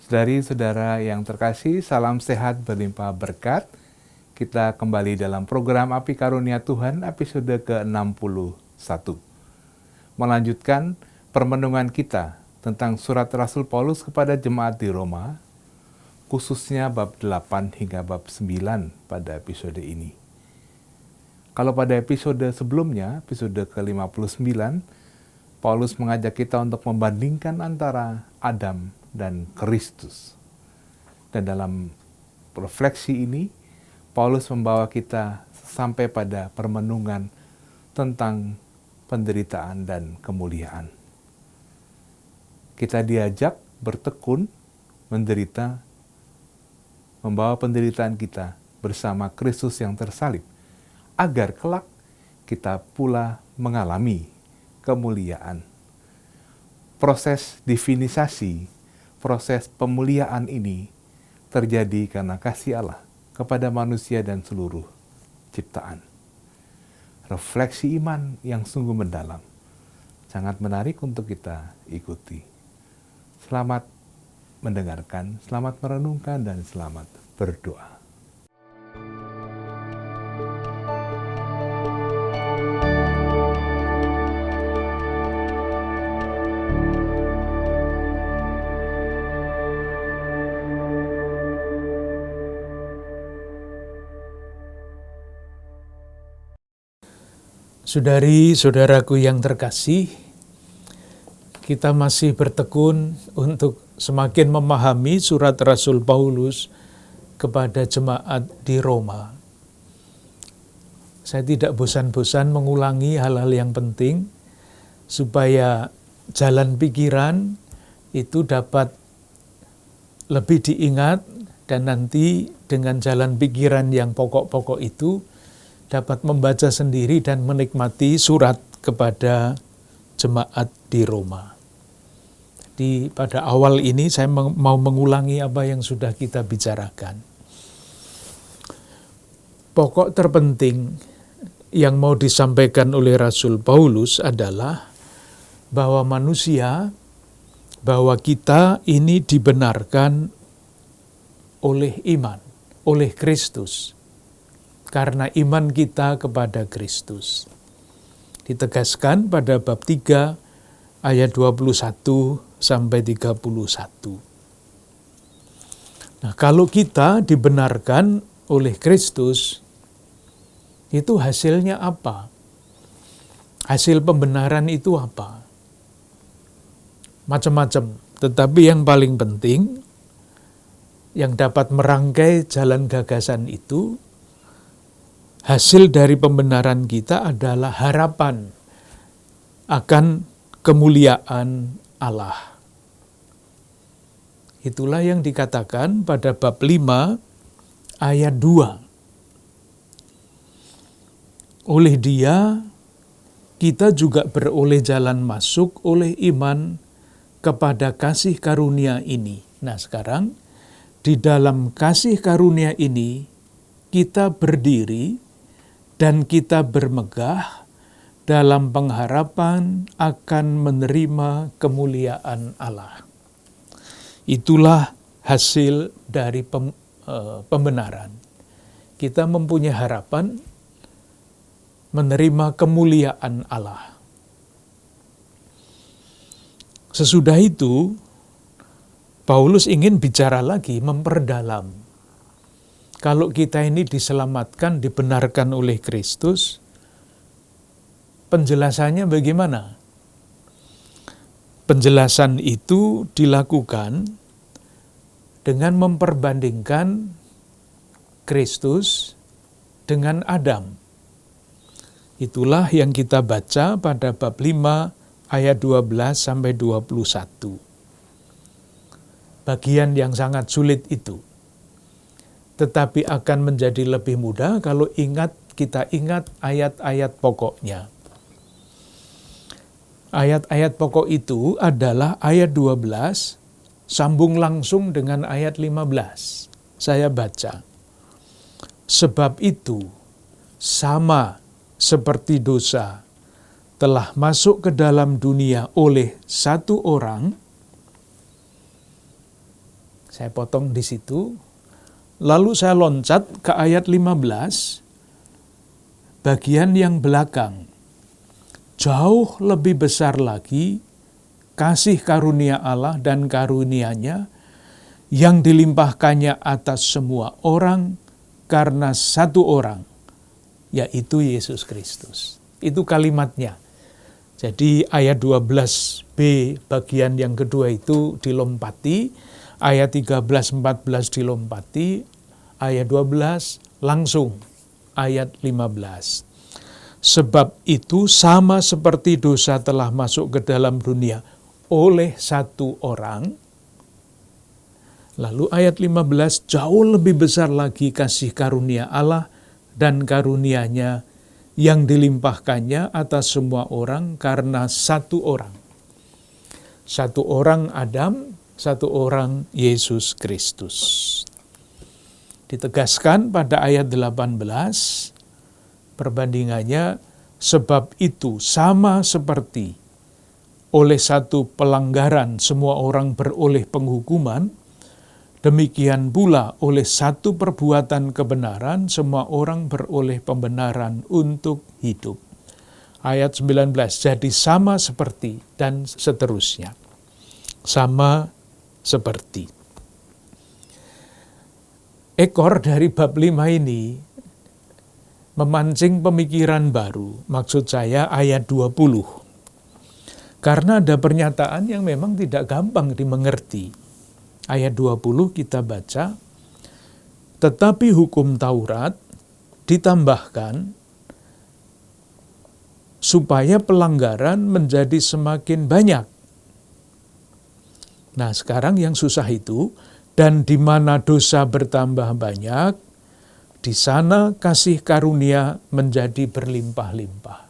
Saudari-saudara yang terkasih, salam sehat berlimpah berkat. Kita kembali dalam program Api Karunia Tuhan episode ke-61. Melanjutkan permenungan kita tentang surat Rasul Paulus kepada jemaat di Roma, khususnya bab 8 hingga bab 9 pada episode ini. Kalau pada episode sebelumnya, episode ke-59, Paulus mengajak kita untuk membandingkan antara Adam dan Kristus. Dan dalam refleksi ini, Paulus membawa kita sampai pada permenungan tentang penderitaan dan kemuliaan. Kita diajak bertekun, menderita, membawa penderitaan kita bersama Kristus yang tersalib, agar kelak kita pula mengalami kemuliaan. Proses divinisasi, proses pemuliaan ini terjadi karena kasih Allah kepada manusia dan seluruh ciptaan. Refleksi iman yang sungguh mendalam, sangat menarik untuk kita ikuti. Selamat mendengarkan, selamat merenungkan, dan selamat berdoa. Saudari-saudaraku yang terkasih, kita masih bertekun untuk semakin memahami surat Rasul Paulus kepada jemaat di Roma. Saya tidak bosan-bosan mengulangi hal-hal yang penting supaya jalan pikiran itu dapat lebih diingat, dan nanti dengan jalan pikiran yang pokok-pokok itu dapat membaca sendiri dan menikmati surat kepada jemaat di Roma. Jadi pada awal ini saya mau mengulangi apa yang sudah kita bicarakan. Pokok terpenting yang mau disampaikan oleh Rasul Paulus adalah bahwa manusia, bahwa kita ini dibenarkan oleh iman, oleh Kristus. Karena iman kita kepada Kristus. Ditegaskan pada bab 3 ayat 21 sampai 31. Nah, kalau kita dibenarkan oleh Kristus, itu hasilnya apa? Hasil pembenaran itu apa? Macam-macam, tetapi yang paling penting yang dapat merangkai jalan gagasan itu, hasil dari pembenaran kita adalah harapan akan kemuliaan Allah. Itulah yang dikatakan pada bab 5 ayat 2. Oleh Dia, kita juga beroleh jalan masuk oleh iman kepada kasih karunia ini. Nah, sekarang di dalam kasih karunia ini kita berdiri dan kita bermegah dalam pengharapan akan menerima kemuliaan Allah. Itulah hasil dari pembenaran. Kita mempunyai harapan menerima kemuliaan Allah. Sesudah itu, Paulus ingin bicara lagi, memperdalam. Kalau kita ini diselamatkan, dibenarkan oleh Kristus, penjelasannya bagaimana? Penjelasan itu dilakukan dengan memperbandingkan Kristus dengan Adam. Itulah yang kita baca pada bab 5 ayat 12 sampai 21. Bagian yang sangat sulit itu. Tetapi akan menjadi lebih mudah kalau kita ingat ayat-ayat pokoknya. Ayat-ayat pokok itu adalah ayat 12, sambung langsung dengan ayat 15. Saya baca. Sebab itu, sama seperti dosa telah masuk ke dalam dunia oleh satu orang, Saya potong di situ. Lalu saya loncat ke ayat 15, bagian yang belakang. Jauh lebih besar lagi kasih karunia Allah dan karunia-Nya yang dilimpahkannya atas semua orang karena satu orang, yaitu Yesus Kristus. Itu kalimatnya. Jadi ayat 12b bagian yang kedua itu dilompati, ayat 13-14 dilompati, ayat 12 langsung ayat 15. Sebab itu sama seperti dosa telah masuk ke dalam dunia oleh satu orang. Lalu ayat 15, jauh lebih besar lagi kasih karunia Allah dan karunia-Nya yang dilimpahkannya atas semua orang karena satu orang. Satu orang Adam, satu orang Yesus Kristus. Ditegaskan pada ayat 18, perbandingannya, sebab itu sama seperti oleh satu pelanggaran semua orang beroleh penghukuman, demikian pula oleh satu perbuatan kebenaran semua orang beroleh pembenaran untuk hidup. Ayat 19, jadi sama seperti dan seterusnya. Sama seperti. Ekor dari bab 5 ini memancing pemikiran baru, maksud saya ayat 20. Karena ada pernyataan yang memang tidak gampang dimengerti. Ayat 20 kita baca, tetapi hukum Taurat ditambahkan supaya pelanggaran menjadi semakin banyak. Nah, sekarang yang susah itu, dan di mana dosa bertambah banyak, di sana kasih karunia menjadi berlimpah-limpah.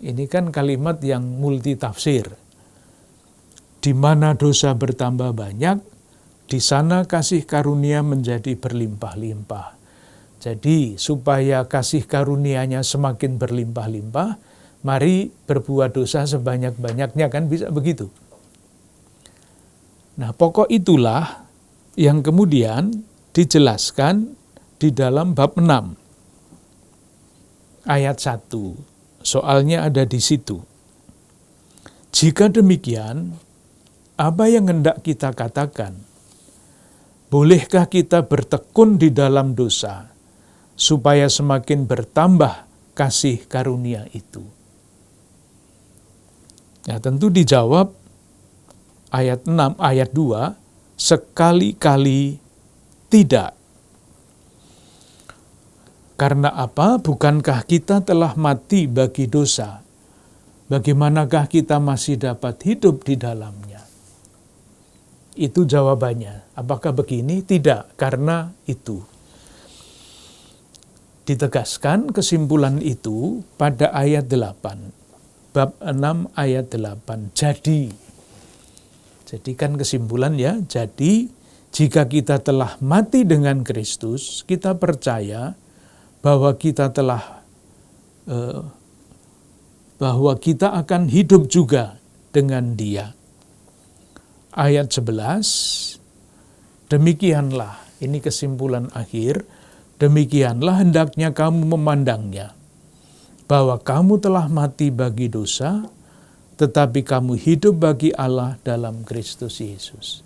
Ini kan kalimat yang multitafsir. Di mana dosa bertambah banyak, di sana kasih karunia menjadi berlimpah-limpah. Jadi supaya kasih karunia-Nya semakin berlimpah-limpah, mari berbuat dosa sebanyak-banyaknya, kan bisa begitu. Nah, pokok itulah yang kemudian dijelaskan di dalam bab 6 ayat 1. Soalnya ada di situ. Jika demikian, apa yang hendak kita katakan? Bolehkah kita bertekun di dalam dosa, supaya semakin bertambah kasih karunia itu? Ya, tentu dijawab ayat 6, ayat 2, sekali-kali tidak. Karena apa? Bukankah kita telah mati bagi dosa? Bagaimanakah kita masih dapat hidup di dalamnya? Itu jawabannya. Apakah begini? Tidak, karena itu. Ditegaskan kesimpulan itu pada ayat 8. Bab 6 ayat 8. Jadi kan kesimpulan ya. Jadi jika kita telah mati dengan Kristus, kita percaya bahwa kita akan hidup juga dengan Dia. Ayat 11, demikianlah, ini kesimpulan akhir, demikianlah hendaknya kamu memandangnya, bahwa kamu telah mati bagi dosa, tetapi kamu hidup bagi Allah dalam Kristus Yesus.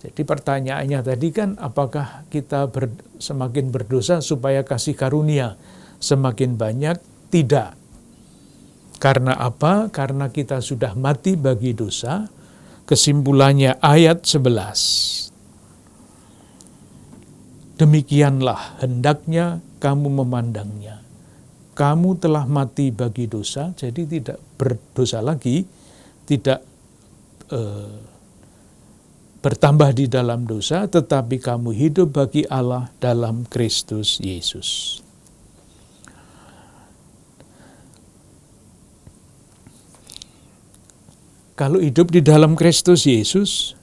Jadi pertanyaannya tadi kan, apakah kita semakin berdosa supaya kasih karunia semakin banyak? Tidak. Karena apa? Karena kita sudah mati bagi dosa. Kesimpulannya ayat 11. Demikianlah hendaknya kamu memandangnya. Kamu telah mati bagi dosa, jadi tidak berdosa lagi, tidak bertambah di dalam dosa, tetapi kamu hidup bagi Allah dalam Kristus Yesus. Kalau hidup di dalam Kristus Yesus,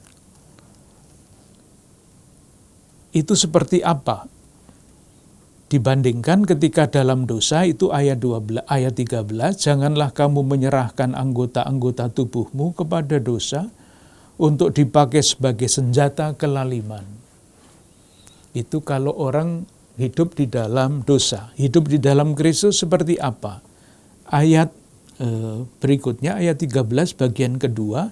itu seperti apa? Dibandingkan ketika dalam dosa, itu ayat 13, janganlah kamu menyerahkan anggota-anggota tubuhmu kepada dosa untuk dipakai sebagai senjata kelaliman. Itu kalau orang hidup di dalam dosa. Hidup di dalam Kristus seperti apa? Ayat berikutnya, ayat 13 bagian kedua,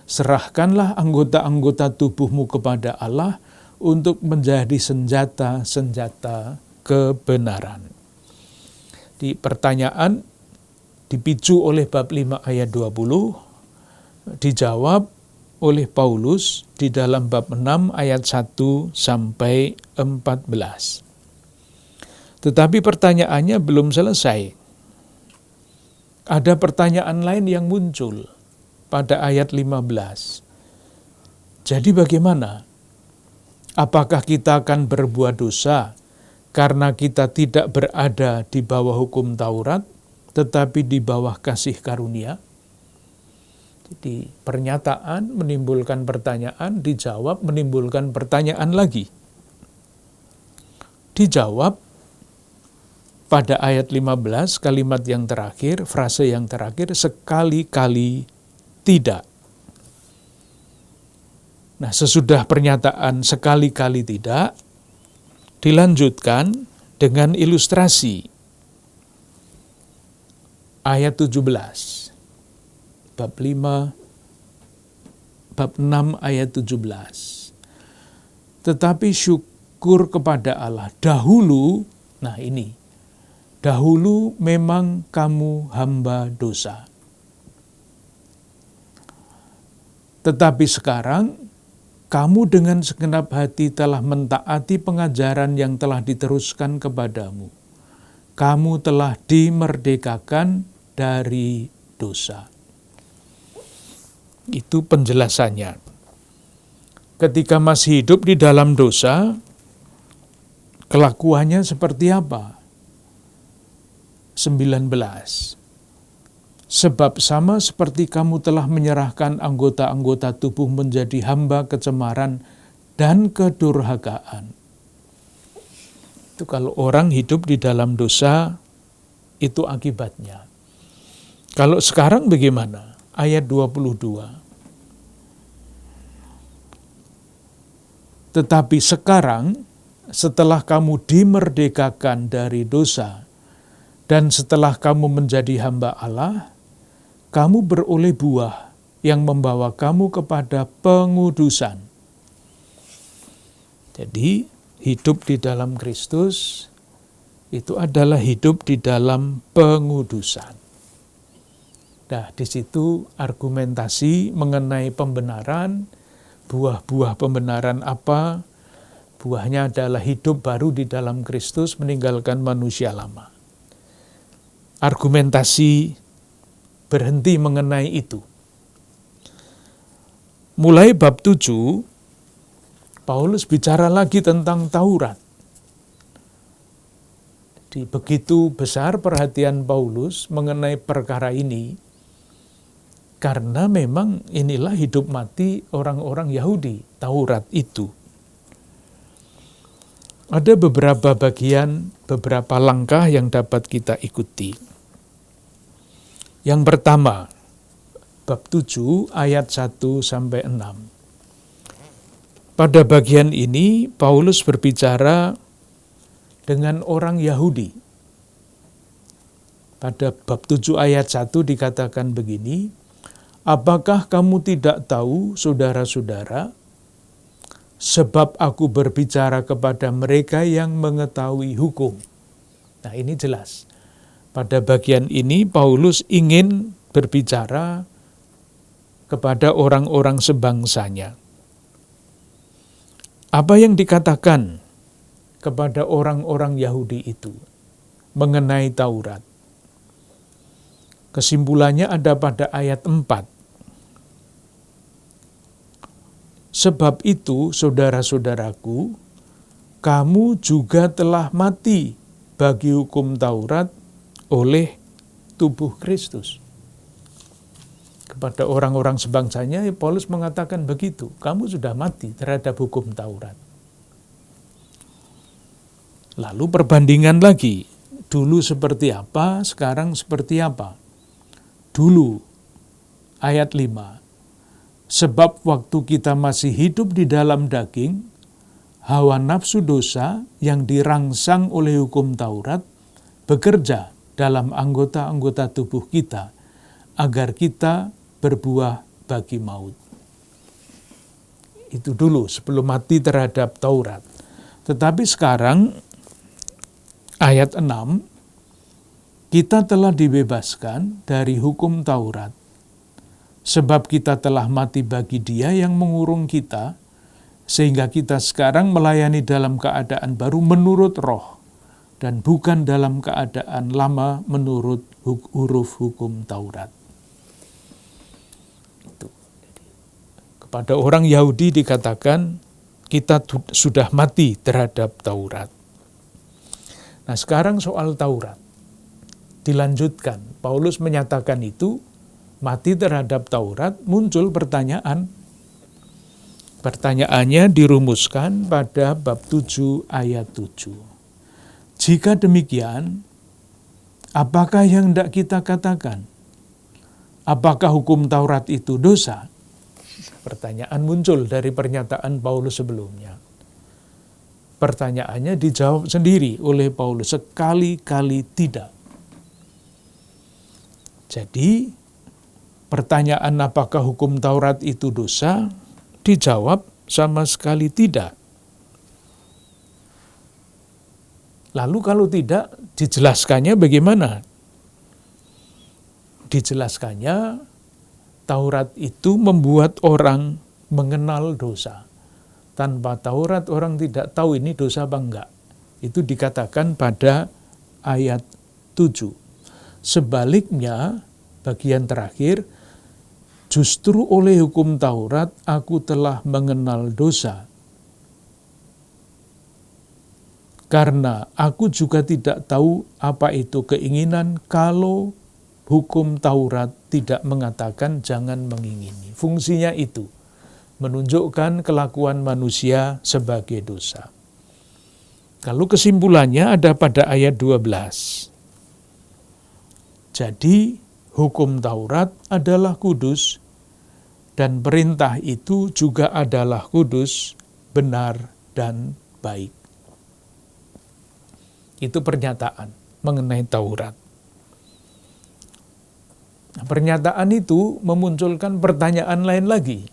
serahkanlah anggota-anggota tubuhmu kepada Allah untuk menjadi senjata-senjata kebenaran. Di pertanyaan dipicu oleh bab 5 ayat 20, dijawab oleh Paulus di dalam bab 6 ayat 1 sampai 14. Tetapi pertanyaannya belum selesai. Ada pertanyaan lain yang muncul pada ayat 15. Jadi bagaimana? Apakah kita akan berbuat dosa karena kita tidak berada di bawah hukum Taurat, tetapi di bawah kasih karunia? Jadi pernyataan menimbulkan pertanyaan, dijawab menimbulkan pertanyaan lagi. Dijawab pada ayat 15, kalimat yang terakhir, frase yang terakhir, sekali-kali tidak. Nah, sesudah pernyataan sekali-kali tidak, dilanjutkan dengan ilustrasi. Ayat 17, bab 5, bab 6 ayat 17. Tetapi syukur kepada Allah dahulu, nah ini, dahulu memang kamu hamba dosa. Tetapi sekarang, kamu dengan segenap hati telah mentaati pengajaran yang telah diteruskan kepadamu. Kamu telah dimerdekakan dari dosa. Itu penjelasannya. Ketika masih hidup di dalam dosa, kelakuannya seperti apa? 19. Sebab sama seperti kamu telah menyerahkan anggota-anggota tubuh menjadi hamba kecemaran dan kedurhakaan. Itu kalau orang hidup di dalam dosa, itu akibatnya. Kalau sekarang bagaimana? Ayat 22. Tetapi sekarang, setelah kamu dimerdekakan dari dosa, dan setelah kamu menjadi hamba Allah, kamu beroleh buah yang membawa kamu kepada pengudusan. Jadi, hidup di dalam Kristus itu adalah hidup di dalam pengudusan. Nah, di situ argumentasi mengenai pembenaran, buah-buah pembenaran apa? Buahnya adalah hidup baru di dalam Kristus, meninggalkan manusia lama. Argumentasi berhenti mengenai itu. Mulai bab 7, Paulus bicara lagi tentang Taurat. Jadi begitu besar perhatian Paulus mengenai perkara ini, karena memang inilah hidup mati orang-orang Yahudi, Taurat itu. Ada beberapa bagian, beberapa langkah yang dapat kita ikuti. Yang pertama, bab 7 ayat 1 sampai 6. Pada bagian ini Paulus berbicara dengan orang Yahudi. Pada bab 7 ayat 1 dikatakan begini, apakah kamu tidak tahu, saudara-saudara, sebab aku berbicara kepada mereka yang mengetahui hukum. Nah, ini jelas. Pada bagian ini Paulus ingin berbicara kepada orang-orang sebangsanya. Apa yang dikatakan kepada orang-orang Yahudi itu mengenai Taurat? Kesimpulannya ada pada ayat 4. Sebab itu, saudara-saudaraku, kamu juga telah mati bagi hukum Taurat oleh tubuh Kristus. Kepada orang-orang sebangsanya, Paulus mengatakan begitu, kamu sudah mati terhadap hukum Taurat. Lalu perbandingan lagi, dulu seperti apa, sekarang seperti apa. Dulu, ayat 5, Sebab waktu kita masih hidup di dalam daging, hawa nafsu dosa yang dirangsang oleh hukum Taurat bekerja dalam anggota-anggota tubuh kita agar kita berbuah bagi maut. Itu dulu sebelum mati terhadap Taurat. Tetapi sekarang ayat 6, kita telah dibebaskan dari hukum Taurat. Sebab kita telah mati bagi Dia yang mengurung kita, sehingga kita sekarang melayani dalam keadaan baru menurut roh, dan bukan dalam keadaan lama menurut huruf hukum Taurat. Kepada orang Yahudi dikatakan, kita sudah mati terhadap Taurat. Nah sekarang soal Taurat, dilanjutkan. Paulus menyatakan itu, mati terhadap Taurat, muncul pertanyaan. Pertanyaannya dirumuskan pada bab 7 ayat 7. Jika demikian, apakah yang hendak kita katakan? Apakah hukum Taurat itu dosa? Pertanyaan muncul dari pernyataan Paulus sebelumnya. Pertanyaannya dijawab sendiri oleh Paulus, sekali-kali tidak. Jadi, pertanyaan apakah hukum Taurat itu dosa? Dijawab sama sekali tidak. Lalu kalau tidak, dijelaskannya bagaimana? Dijelaskannya, Taurat itu membuat orang mengenal dosa. Tanpa Taurat orang tidak tahu ini dosa apa enggak. Itu dikatakan pada ayat 7. Sebaliknya, bagian terakhir, justru oleh hukum Taurat aku telah mengenal dosa. Karena aku juga tidak tahu apa itu keinginan kalau hukum Taurat tidak mengatakan jangan mengingini. Fungsinya itu, menunjukkan kelakuan manusia sebagai dosa. Kalau kesimpulannya ada pada ayat 12. Jadi, hukum Taurat adalah kudus, dan perintah itu juga adalah kudus, benar, dan baik. Itu pernyataan mengenai Taurat. Pernyataan itu memunculkan pertanyaan lain lagi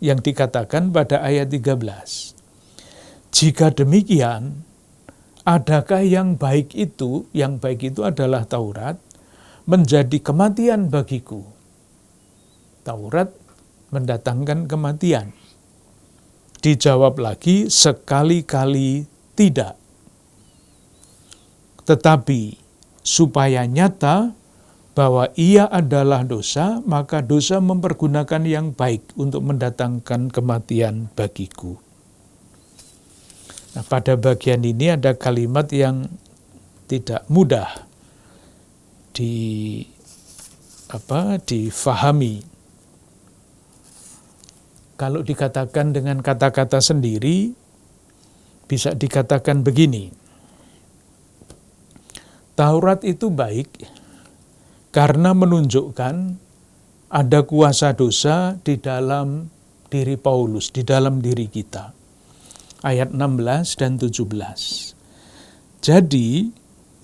yang dikatakan pada ayat 13. Jika demikian, adakah yang baik itu adalah Taurat, menjadi kematian bagiku? Taurat mendatangkan kematian. Dijawab lagi, sekali-kali tidak. Tetapi supaya nyata bahwa ia adalah dosa, maka dosa mempergunakan yang baik untuk mendatangkan kematian bagiku. Nah, pada bagian ini ada kalimat yang tidak mudah difahami. Kalau dikatakan dengan kata-kata sendiri, bisa dikatakan begini. Taurat itu baik karena menunjukkan ada kuasa dosa di dalam diri Paulus, di dalam diri kita. Ayat 16 dan 17. Jadi,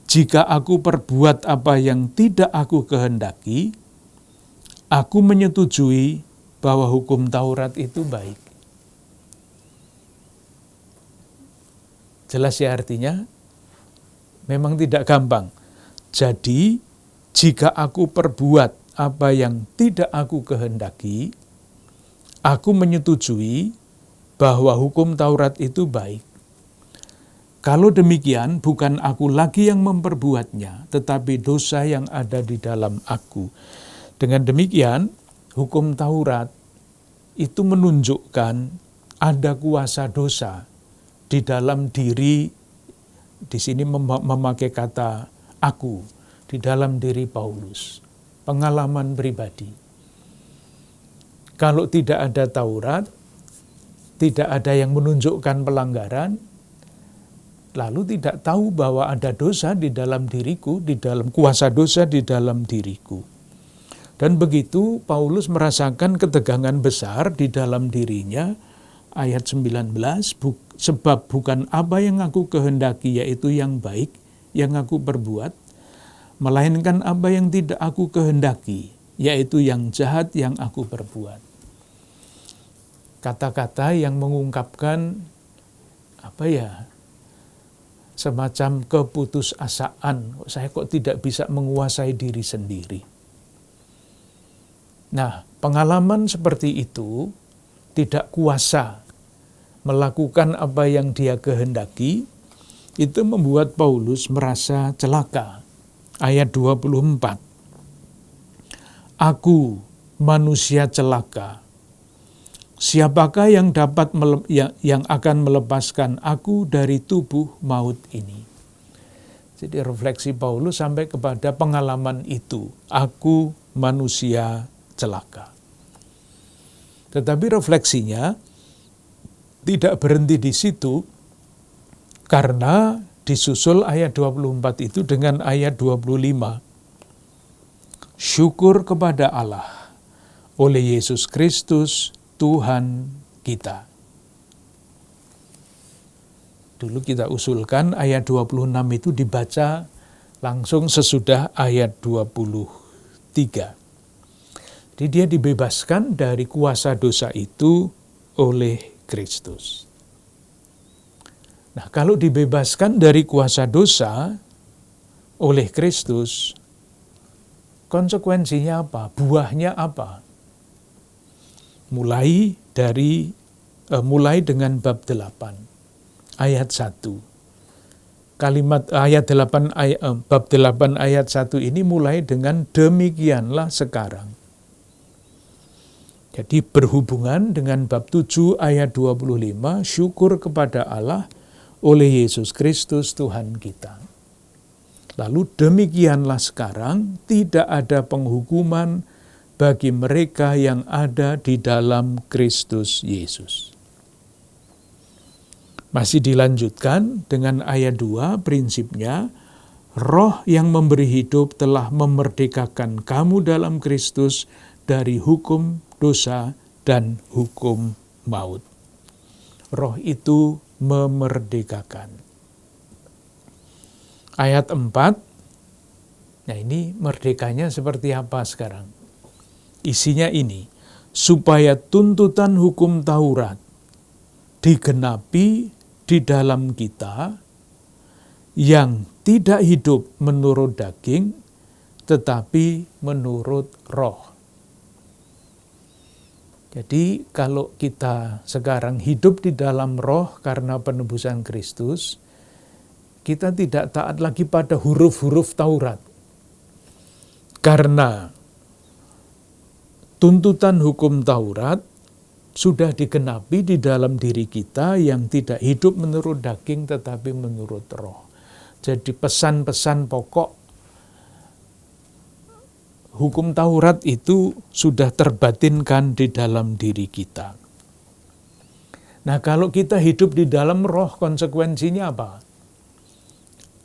jika aku perbuat apa yang tidak aku kehendaki, aku menyetujui bahwa hukum Taurat itu baik. Jelas ya artinya? Memang tidak gampang. Jadi, jika aku perbuat apa yang tidak aku kehendaki, aku menyetujui bahwa hukum Taurat itu baik. Kalau demikian, bukan aku lagi yang memperbuatnya, tetapi dosa yang ada di dalam aku. Dengan demikian, hukum Taurat itu menunjukkan ada kuasa dosa di dalam diri, di sini memakai kata aku, di dalam diri Paulus. Pengalaman pribadi. Kalau tidak ada Taurat, tidak ada yang menunjukkan pelanggaran, lalu tidak tahu bahwa ada dosa di dalam diriku, di dalam kuasa dosa di dalam diriku. Dan begitu Paulus merasakan ketegangan besar di dalam dirinya, ayat 19, sebab bukan apa yang aku kehendaki yaitu yang baik yang aku perbuat, melainkan apa yang tidak aku kehendaki yaitu yang jahat yang aku perbuat. Kata-kata yang mengungkapkan semacam keputusasaan. Saya kok tidak bisa menguasai diri sendiri. Nah, pengalaman seperti itu, tidak kuasa melakukan apa yang dia kehendaki, itu membuat Paulus merasa celaka. Ayat 24. Aku manusia celaka. Siapakah yang akan melepaskan aku dari tubuh maut ini? Jadi refleksi Paulus sampai kepada pengalaman itu. Aku manusia celaka. Tetapi refleksinya tidak berhenti di situ, karena disusul ayat 24 itu dengan ayat 25. Syukur kepada Allah oleh Yesus Kristus Tuhan kita. Dulu kita usulkan ayat 26 itu dibaca langsung sesudah ayat 23. Jadi dia dibebaskan dari kuasa dosa itu oleh Kristus. Nah, kalau dibebaskan dari kuasa dosa oleh Kristus, konsekuensinya apa? Buahnya apa? Mulai dengan bab 8 ayat 1. Bab 8 ayat 1 ini mulai dengan demikianlah sekarang. Jadi berhubungan dengan bab 7 ayat 25, syukur kepada Allah oleh Yesus Kristus Tuhan kita. Lalu demikianlah sekarang, tidak ada penghukuman bagi mereka yang ada di dalam Kristus Yesus. Masih dilanjutkan dengan ayat 2, prinsipnya, Roh yang memberi hidup telah memerdekakan kamu dalam Kristus dari hukum dosa dan hukum maut. Roh itu memerdekakan. Ayat 4, nah ini merdekanya seperti apa sekarang? Isinya ini, supaya tuntutan hukum Taurat digenapi di dalam kita yang tidak hidup menurut daging, tetapi menurut roh. Jadi kalau kita sekarang hidup di dalam roh karena penebusan Kristus, kita tidak taat lagi pada huruf-huruf Taurat. Karena tuntutan hukum Taurat sudah digenapi di dalam diri kita yang tidak hidup menurut daging tetapi menurut roh. Jadi pesan-pesan pokok hukum Taurat itu sudah terbatinkan di dalam diri kita. Nah, kalau kita hidup di dalam roh, konsekuensinya apa?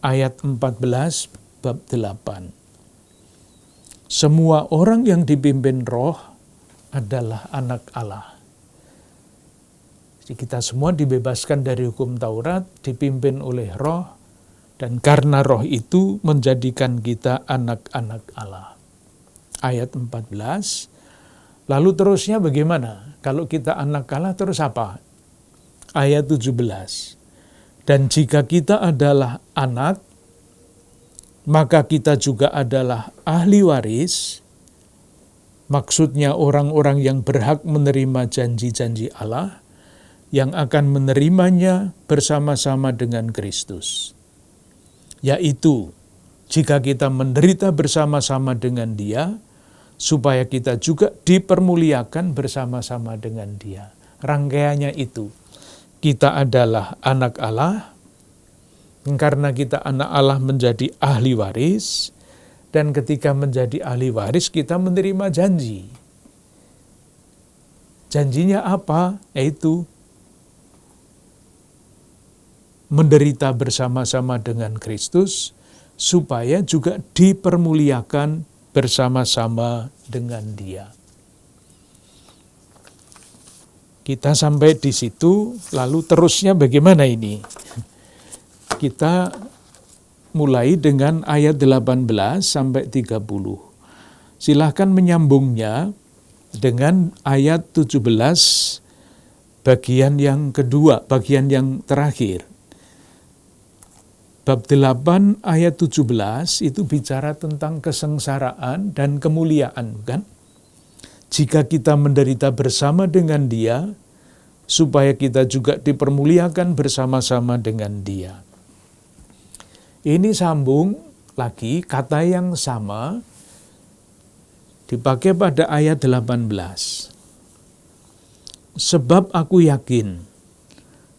Ayat 14 bab 8. Semua orang yang dipimpin roh adalah anak Allah. Jadi kita semua dibebaskan dari hukum Taurat, dipimpin oleh roh, dan karena roh itu menjadikan kita anak-anak Allah. Ayat 14, lalu terusnya bagaimana? Kalau kita anak Allah terus apa? Ayat 17, dan jika kita adalah anak, maka kita juga adalah ahli waris, maksudnya orang-orang yang berhak menerima janji-janji Allah, yang akan menerimanya bersama-sama dengan Kristus. Yaitu, jika kita menderita bersama-sama dengan Dia, supaya kita juga dipermuliakan bersama-sama dengan Dia. Rangkaiannya itu, kita adalah anak Allah, karena kita anak Allah menjadi ahli waris, dan ketika menjadi ahli waris kita menerima janji. Janjinya apa? Yaitu menderita bersama-sama dengan Kristus, supaya juga dipermuliakan bersama-sama dengan Dia. Kita sampai di situ, lalu terusnya bagaimana ini? Kita mulai dengan ayat 18 sampai 30. Silahkan menyambungnya dengan ayat 17 bagian yang kedua, bagian yang terakhir. Bab 8 ayat 17 itu bicara tentang kesengsaraan dan kemuliaan, kan? Jika kita menderita bersama dengan Dia, supaya kita juga dipermuliakan bersama-sama dengan Dia. Ini sambung lagi, kata yang sama dipakai pada ayat 18. Sebab aku yakin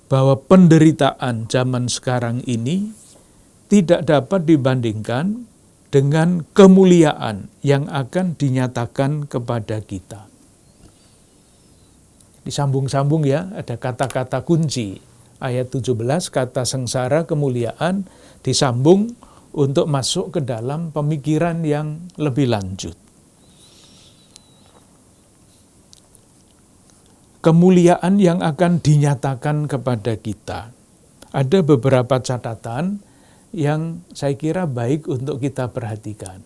bahwa penderitaan zaman sekarang ini tidak dapat dibandingkan dengan kemuliaan yang akan dinyatakan kepada kita. Disambung-sambung ya, ada kata-kata kunci. Ayat 17, kata sengsara, kemuliaan, disambung untuk masuk ke dalam pemikiran yang lebih lanjut. Kemuliaan yang akan dinyatakan kepada kita. Ada beberapa catatan yang saya kira baik untuk kita perhatikan.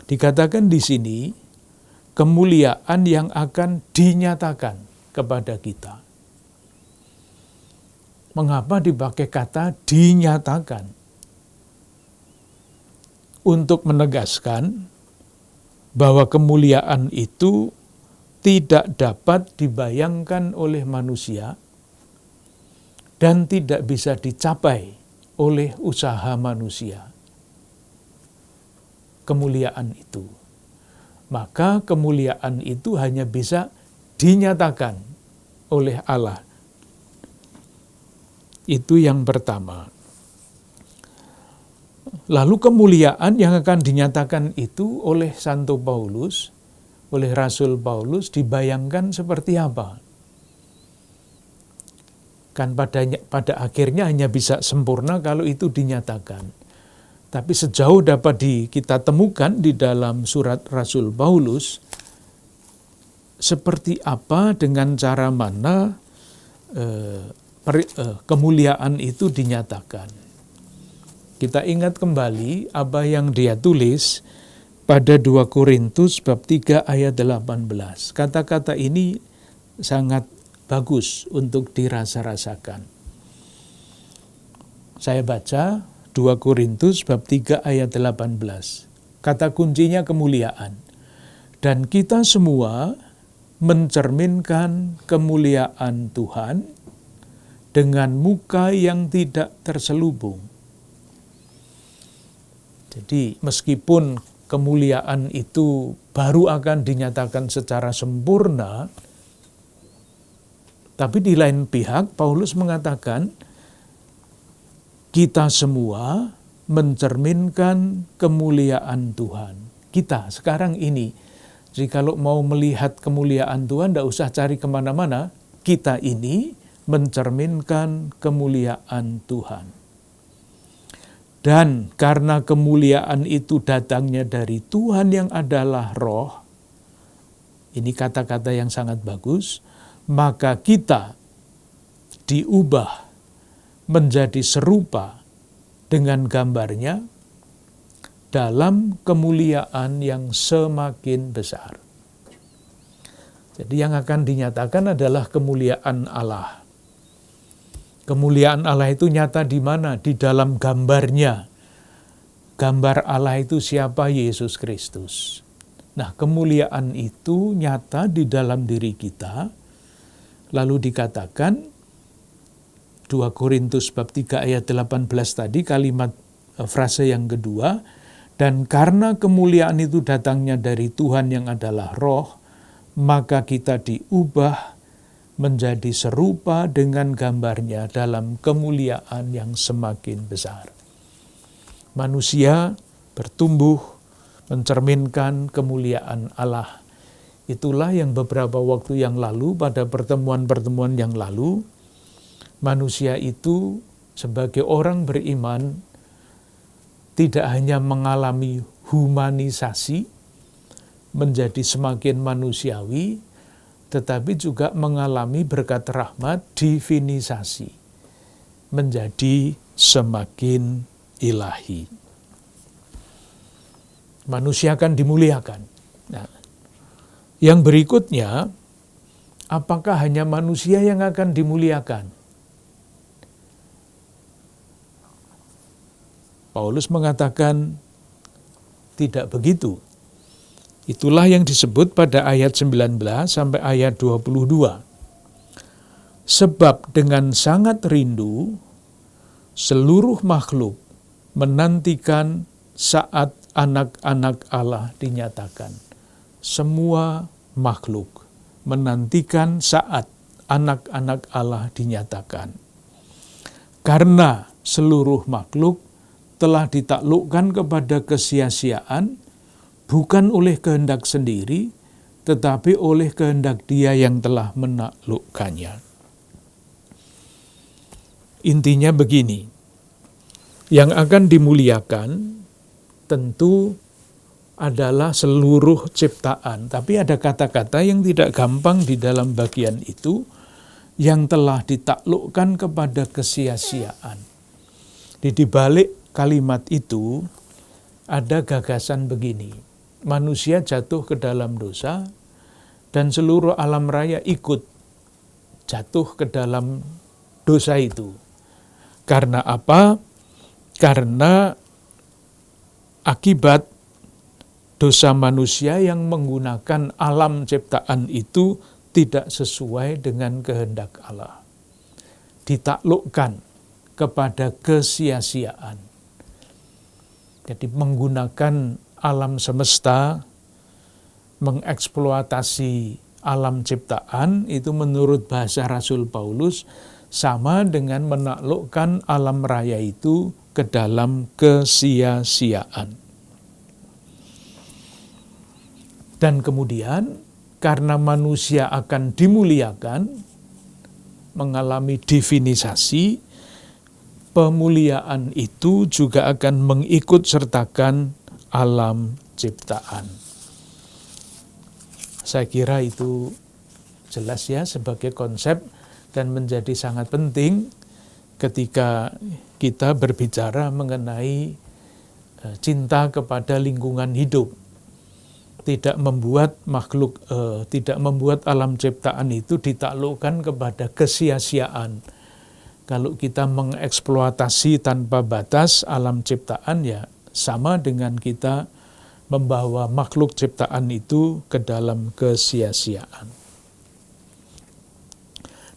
Dikatakan di sini, kemuliaan yang akan dinyatakan kepada kita. Mengapa dipakai kata dinyatakan? Untuk menegaskan bahwa kemuliaan itu tidak dapat dibayangkan oleh manusia dan tidak bisa dicapai oleh usaha manusia. Kemuliaan itu. Maka kemuliaan itu hanya bisa dinyatakan oleh Allah. Itu yang pertama. Lalu kemuliaan yang akan dinyatakan itu oleh Santo Paulus, oleh Rasul Paulus, dibayangkan seperti apa? Kan pada akhirnya hanya bisa sempurna kalau itu dinyatakan. Tapi sejauh dapat kita temukan di dalam surat Rasul Paulus, seperti apa, dengan cara mana kemuliaan itu dinyatakan. Kita ingat kembali apa yang dia tulis pada 2 Korintus bab 3 ayat 18. Kata-kata ini sangat bagus untuk dirasa-rasakan. Saya baca 2 Korintus bab 3 ayat 18. Kata kuncinya kemuliaan. Dan kita semua mencerminkan kemuliaan Tuhan dengan muka yang tidak terselubung. Jadi meskipun kemuliaan itu baru akan dinyatakan secara sempurna, tapi di lain pihak Paulus mengatakan kita semua mencerminkan kemuliaan Tuhan. Kita sekarang ini, jadi kalau mau melihat kemuliaan Tuhan tidak usah cari kemana-mana, kita ini mencerminkan kemuliaan Tuhan. Dan karena kemuliaan itu datangnya dari Tuhan yang adalah Roh, ini kata-kata yang sangat bagus, maka kita diubah menjadi serupa dengan gambarnya dalam kemuliaan yang semakin besar. Jadi yang akan dinyatakan adalah kemuliaan Allah. Kemuliaan Allah itu nyata di mana? Di dalam gambarnya. Gambar Allah itu siapa? Yesus Kristus. Nah, kemuliaan itu nyata di dalam diri kita. Lalu dikatakan 2 Korintus bab 3 ayat 18 tadi, kalimat frase yang kedua, dan karena kemuliaan itu datangnya dari Tuhan yang adalah Roh, maka kita diubah menjadi serupa dengan gambarnya dalam kemuliaan yang semakin besar. Manusia bertumbuh mencerminkan kemuliaan Allah. Itulah yang beberapa waktu yang lalu, pada pertemuan-pertemuan yang lalu, manusia itu sebagai orang beriman tidak hanya mengalami humanisasi, menjadi semakin manusiawi, tetapi juga mengalami berkat rahmat divinisasi, menjadi semakin ilahi. Manusia akan dimuliakan. Nah, yang berikutnya, apakah hanya manusia yang akan dimuliakan? Paulus mengatakan tidak begitu. Itulah yang disebut pada ayat 19 sampai ayat 22. Sebab dengan sangat rindu, seluruh makhluk menantikan saat anak-anak Allah dinyatakan. Semua makhluk menantikan saat anak-anak Allah dinyatakan. Karena seluruh makhluk telah ditaklukkan kepada kesia-siaan, bukan oleh kehendak sendiri, tetapi oleh kehendak Dia yang telah menaklukkannya. Intinya begini, yang akan dimuliakan tentu adalah seluruh ciptaan, tapi ada kata-kata yang tidak gampang di dalam bagian itu, yang telah ditaklukkan kepada kesia-siaan. Di balik kalimat itu ada gagasan begini, manusia jatuh ke dalam dosa dan seluruh alam raya ikut jatuh ke dalam dosa itu. Karena apa? Karena akibat dosa manusia yang menggunakan alam ciptaan itu tidak sesuai dengan kehendak Allah. Ditaklukkan kepada kesia-siaan. Jadi menggunakan alam semesta, mengeksploitasi alam ciptaan, itu menurut bahasa Rasul Paulus sama dengan menaklukkan alam raya itu ke dalam kesia-siaan. Dan kemudian karena manusia akan dimuliakan, mengalami divinisasi, pemuliaan itu juga akan mengikut sertakan alam ciptaan. Saya kira itu jelas ya sebagai konsep dan menjadi sangat penting ketika kita berbicara mengenai cinta kepada lingkungan hidup. Tidak membuat makhluk, tidak membuat alam ciptaan itu ditaklukkan kepada kesia-siaan. Kalau kita mengeksploitasi tanpa batas alam ciptaan, ya sama dengan kita membawa makhluk ciptaan itu ke dalam kesia-siaan.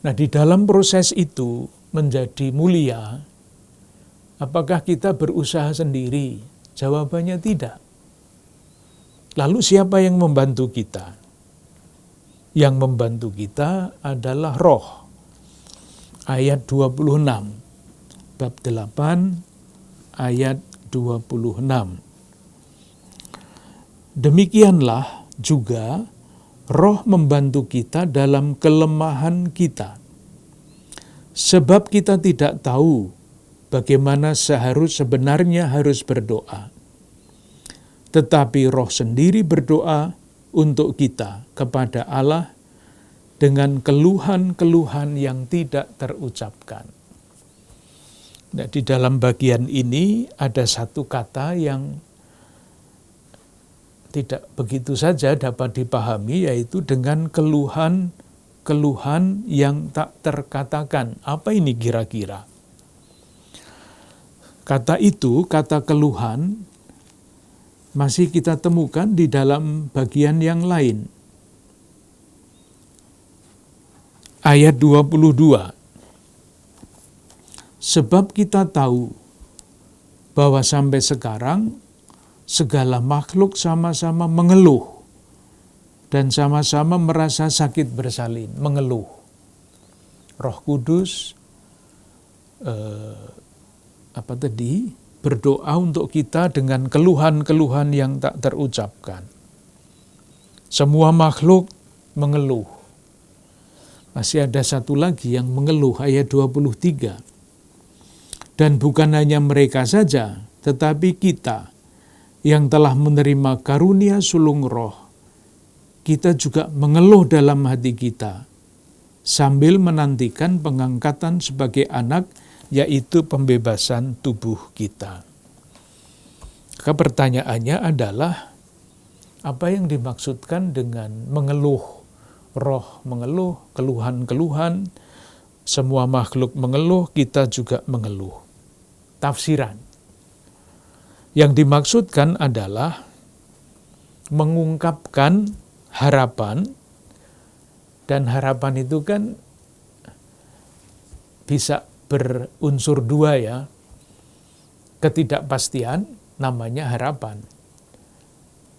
Nah, di dalam proses itu menjadi mulia, apakah kita berusaha sendiri? Jawabannya tidak. Lalu siapa yang membantu kita? Yang membantu kita adalah Roh. Ayat 26, bab 8, ayat 26. Demikianlah juga Roh membantu kita dalam kelemahan kita. Sebab kita tidak tahu bagaimana sebenarnya harus berdoa. Tetapi Roh sendiri berdoa untuk kita kepada Allah dengan keluhan-keluhan yang tidak terucapkan. Nah, di dalam bagian ini ada satu kata yang tidak begitu saja dapat dipahami, yaitu dengan keluhan yang tak terkatakan. Apa ini kira-kira? Kata itu, kata keluhan, masih kita temukan di dalam bagian yang lain. Ayat 22. Sebab kita tahu bahwa sampai sekarang segala makhluk sama-sama mengeluh dan sama-sama merasa sakit bersalin, mengeluh. Roh Kudus berdoa untuk kita dengan keluhan-keluhan yang tak terucapkan. Semua makhluk mengeluh. Masih ada satu lagi yang mengeluh, ayat 23. Dan bukan hanya mereka saja, tetapi kita yang telah menerima karunia sulung Roh kita juga mengeluh dalam hati kita sambil menantikan pengangkatan sebagai anak, yaitu pembebasan tubuh kita. Maka pertanyaannya adalah, apa yang dimaksudkan dengan mengeluh? Roh mengeluh, keluhan-keluhan, semua makhluk mengeluh, kita juga mengeluh. Tafsiran. Yang dimaksudkan adalah mengungkapkan harapan, dan harapan itu kan bisa berunsur dua ya. Ketidakpastian namanya harapan.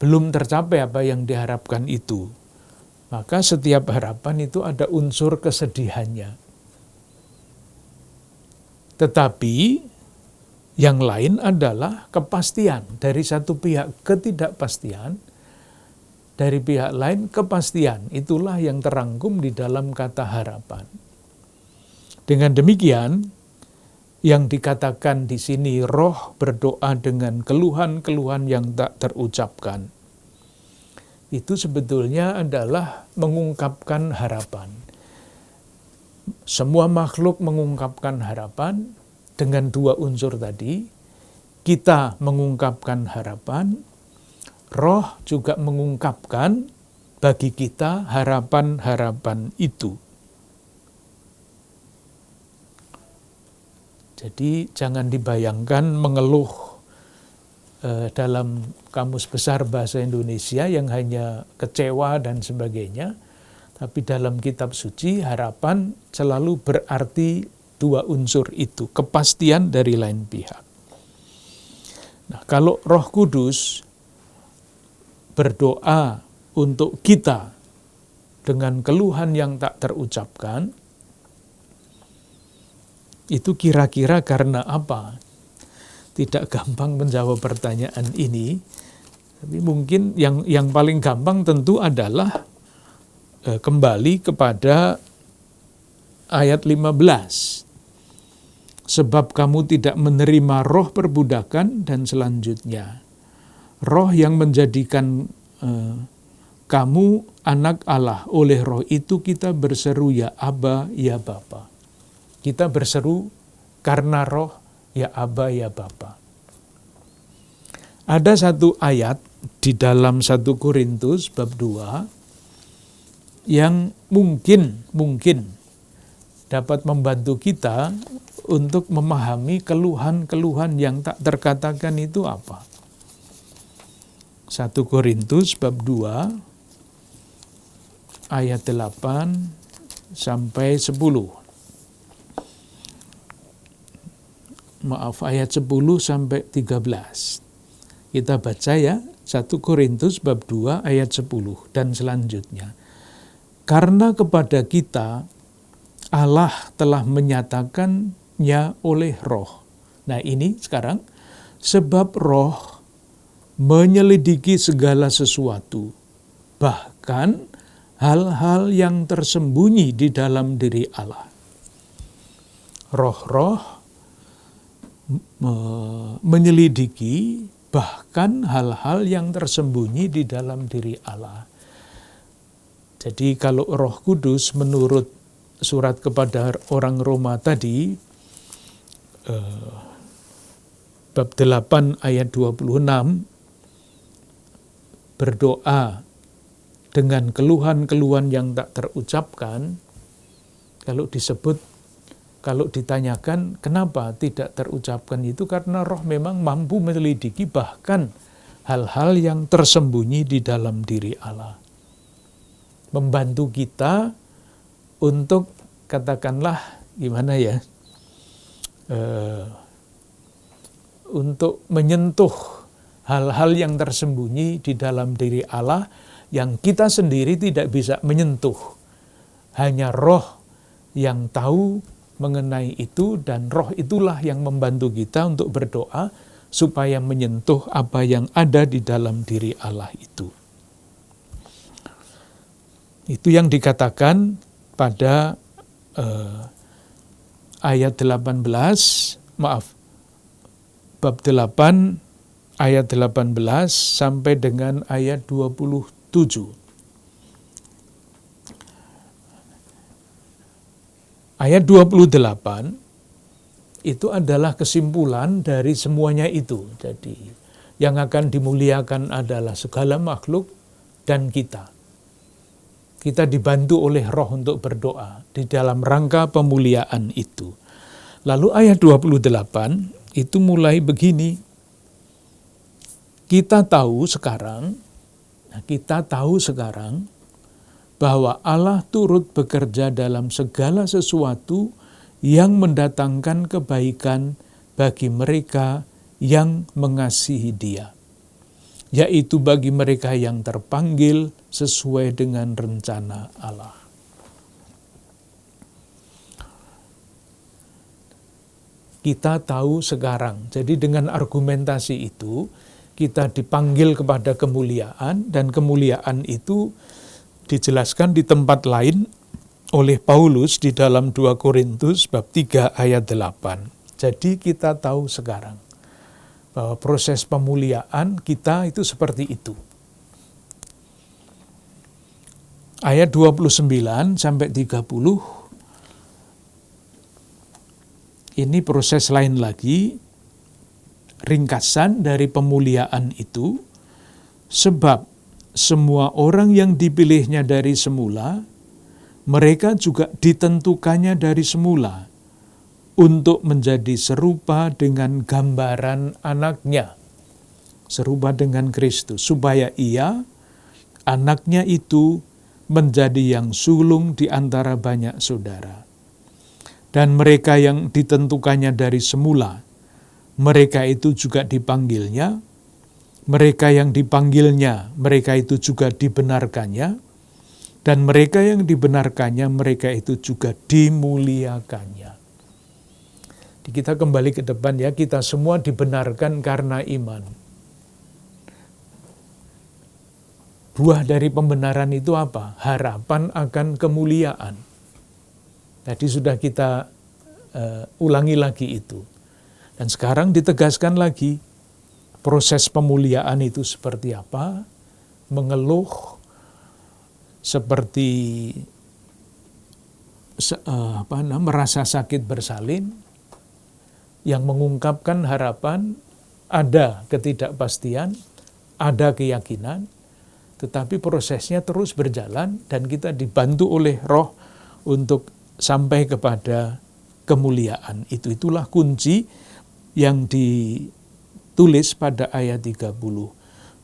Belum tercapai apa yang diharapkan itu. Maka setiap harapan itu ada unsur kesedihannya. Tetapi yang lain adalah kepastian. Dari satu pihak ketidakpastian, dari pihak lain kepastian. Itulah yang terangkum di dalam kata harapan. Dengan demikian, yang dikatakan di sini roh berdoa dengan keluhan-keluhan yang tak terucapkan, itu sebetulnya adalah mengungkapkan harapan. Semua makhluk mengungkapkan harapan dengan dua unsur tadi. Kita mengungkapkan harapan, roh juga mengungkapkan bagi kita harapan-harapan itu. Jadi jangan dibayangkan mengeluh dalam Kamus Besar Bahasa Indonesia yang hanya kecewa dan sebagainya. Tapi dalam kitab suci harapan selalu berarti dua unsur itu, kepastian dari lain pihak. Nah, kalau Roh Kudus berdoa untuk kita dengan keluhan yang tak terucapkan, itu kira-kira karena apa? Tidak gampang menjawab pertanyaan ini, tapi mungkin yang paling gampang tentu adalah kembali kepada ayat 15. Sebab kamu tidak menerima roh perbudakan, dan selanjutnya. Roh yang menjadikan kamu anak Allah, oleh roh itu kita berseru ya Aba, ya Bapa. Kita berseru karena roh, ya Aba, ya Bapa. Ada satu ayat di dalam 1 Korintus bab 2 yang mungkin dapat membantu kita untuk memahami keluhan-keluhan yang tak terkatakan itu apa. 1 Korintus bab 2 ayat 8 sampai 10. Ayat 10 sampai 13. Kita baca ya, 1 Korintus bab 2 ayat 10 dan selanjutnya. Karena kepada kita Allah telah menyatakannya oleh roh. Nah ini sekarang, sebab roh menyelidiki segala sesuatu, bahkan hal-hal yang tersembunyi di dalam diri Allah. Roh-roh menyelidiki bahkan hal-hal yang tersembunyi di dalam diri Allah. Jadi kalau Roh Kudus menurut surat kepada orang Roma tadi, bab 8 ayat 26, berdoa dengan keluhan-keluhan yang tak terucapkan, kalau ditanyakan kenapa tidak terucapkan itu, karena roh memang mampu menyelidiki bahkan hal-hal yang tersembunyi di dalam diri Allah. Membantu kita untuk katakanlah gimana ya, untuk menyentuh hal-hal yang tersembunyi di dalam diri Allah yang kita sendiri tidak bisa menyentuh. Hanya roh yang tahu mengenai itu, dan roh itulah yang membantu kita untuk berdoa supaya menyentuh apa yang ada di dalam diri Allah itu. Itu yang dikatakan pada ayat 18, bab 8 ayat 18 sampai dengan ayat 27. Ayat 28 itu adalah kesimpulan dari semuanya itu. Jadi yang akan dimuliakan adalah segala makhluk dan kita. Kita dibantu oleh Roh untuk berdoa di dalam rangka pemuliaan itu. Lalu ayat 28 itu mulai begini. Kita tahu sekarang bahwa Allah turut bekerja dalam segala sesuatu yang mendatangkan kebaikan bagi mereka yang mengasihi Dia, yaitu bagi mereka yang terpanggil sesuai dengan rencana Allah. Kita tahu sekarang, jadi dengan argumentasi itu, kita dipanggil kepada kemuliaan, dan kemuliaan itu dijelaskan di tempat lain oleh Paulus di dalam 2 Korintus bab 3 ayat 8. Jadi kita tahu sekarang bahwa proses pemuliaan kita itu seperti itu. Ayat 29 sampai 30, ini proses lain lagi, ringkasan dari pemuliaan itu, sebab semua orang yang dipilihnya dari semula, mereka juga ditentukannya dari semula untuk menjadi serupa dengan gambaran anaknya, serupa dengan Kristus, supaya ia, anaknya itu, menjadi yang sulung di antara banyak saudara. Dan mereka yang ditentukannya dari semula, mereka itu juga dipanggilnya, mereka yang dipanggilnya, mereka itu juga dibenarkannya, dan mereka yang dibenarkannya, mereka itu juga dimuliakannya. Kita kembali ke depan ya, kita semua dibenarkan karena iman. Buah dari pembenaran itu apa? Harapan akan kemuliaan. Tadi sudah kita ulangi lagi itu. Dan sekarang ditegaskan lagi, proses pemuliaan itu seperti apa? Mengeluh, seperti merasa sakit bersalin, yang mengungkapkan harapan, ada ketidakpastian, ada keyakinan, tetapi prosesnya terus berjalan dan kita dibantu oleh Roh untuk sampai kepada kemuliaan. Itulah kunci yang ditulis pada ayat 30.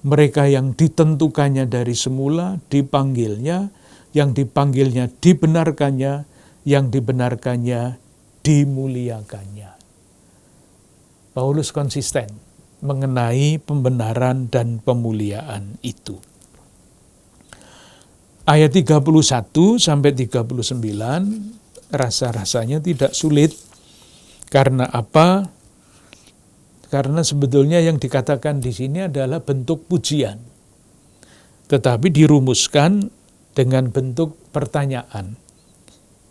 Mereka yang ditentukannya dari semula dipanggilnya, yang dipanggilnya dibenarkannya, yang dibenarkannya dimuliakannya. Paulus konsisten mengenai pembenaran dan pemuliaan itu. Ayat 31 sampai 39 rasa-rasanya tidak sulit. Karena apa? Karena sebetulnya yang dikatakan di sini adalah bentuk pujian. Tetapi dirumuskan dengan bentuk pertanyaan.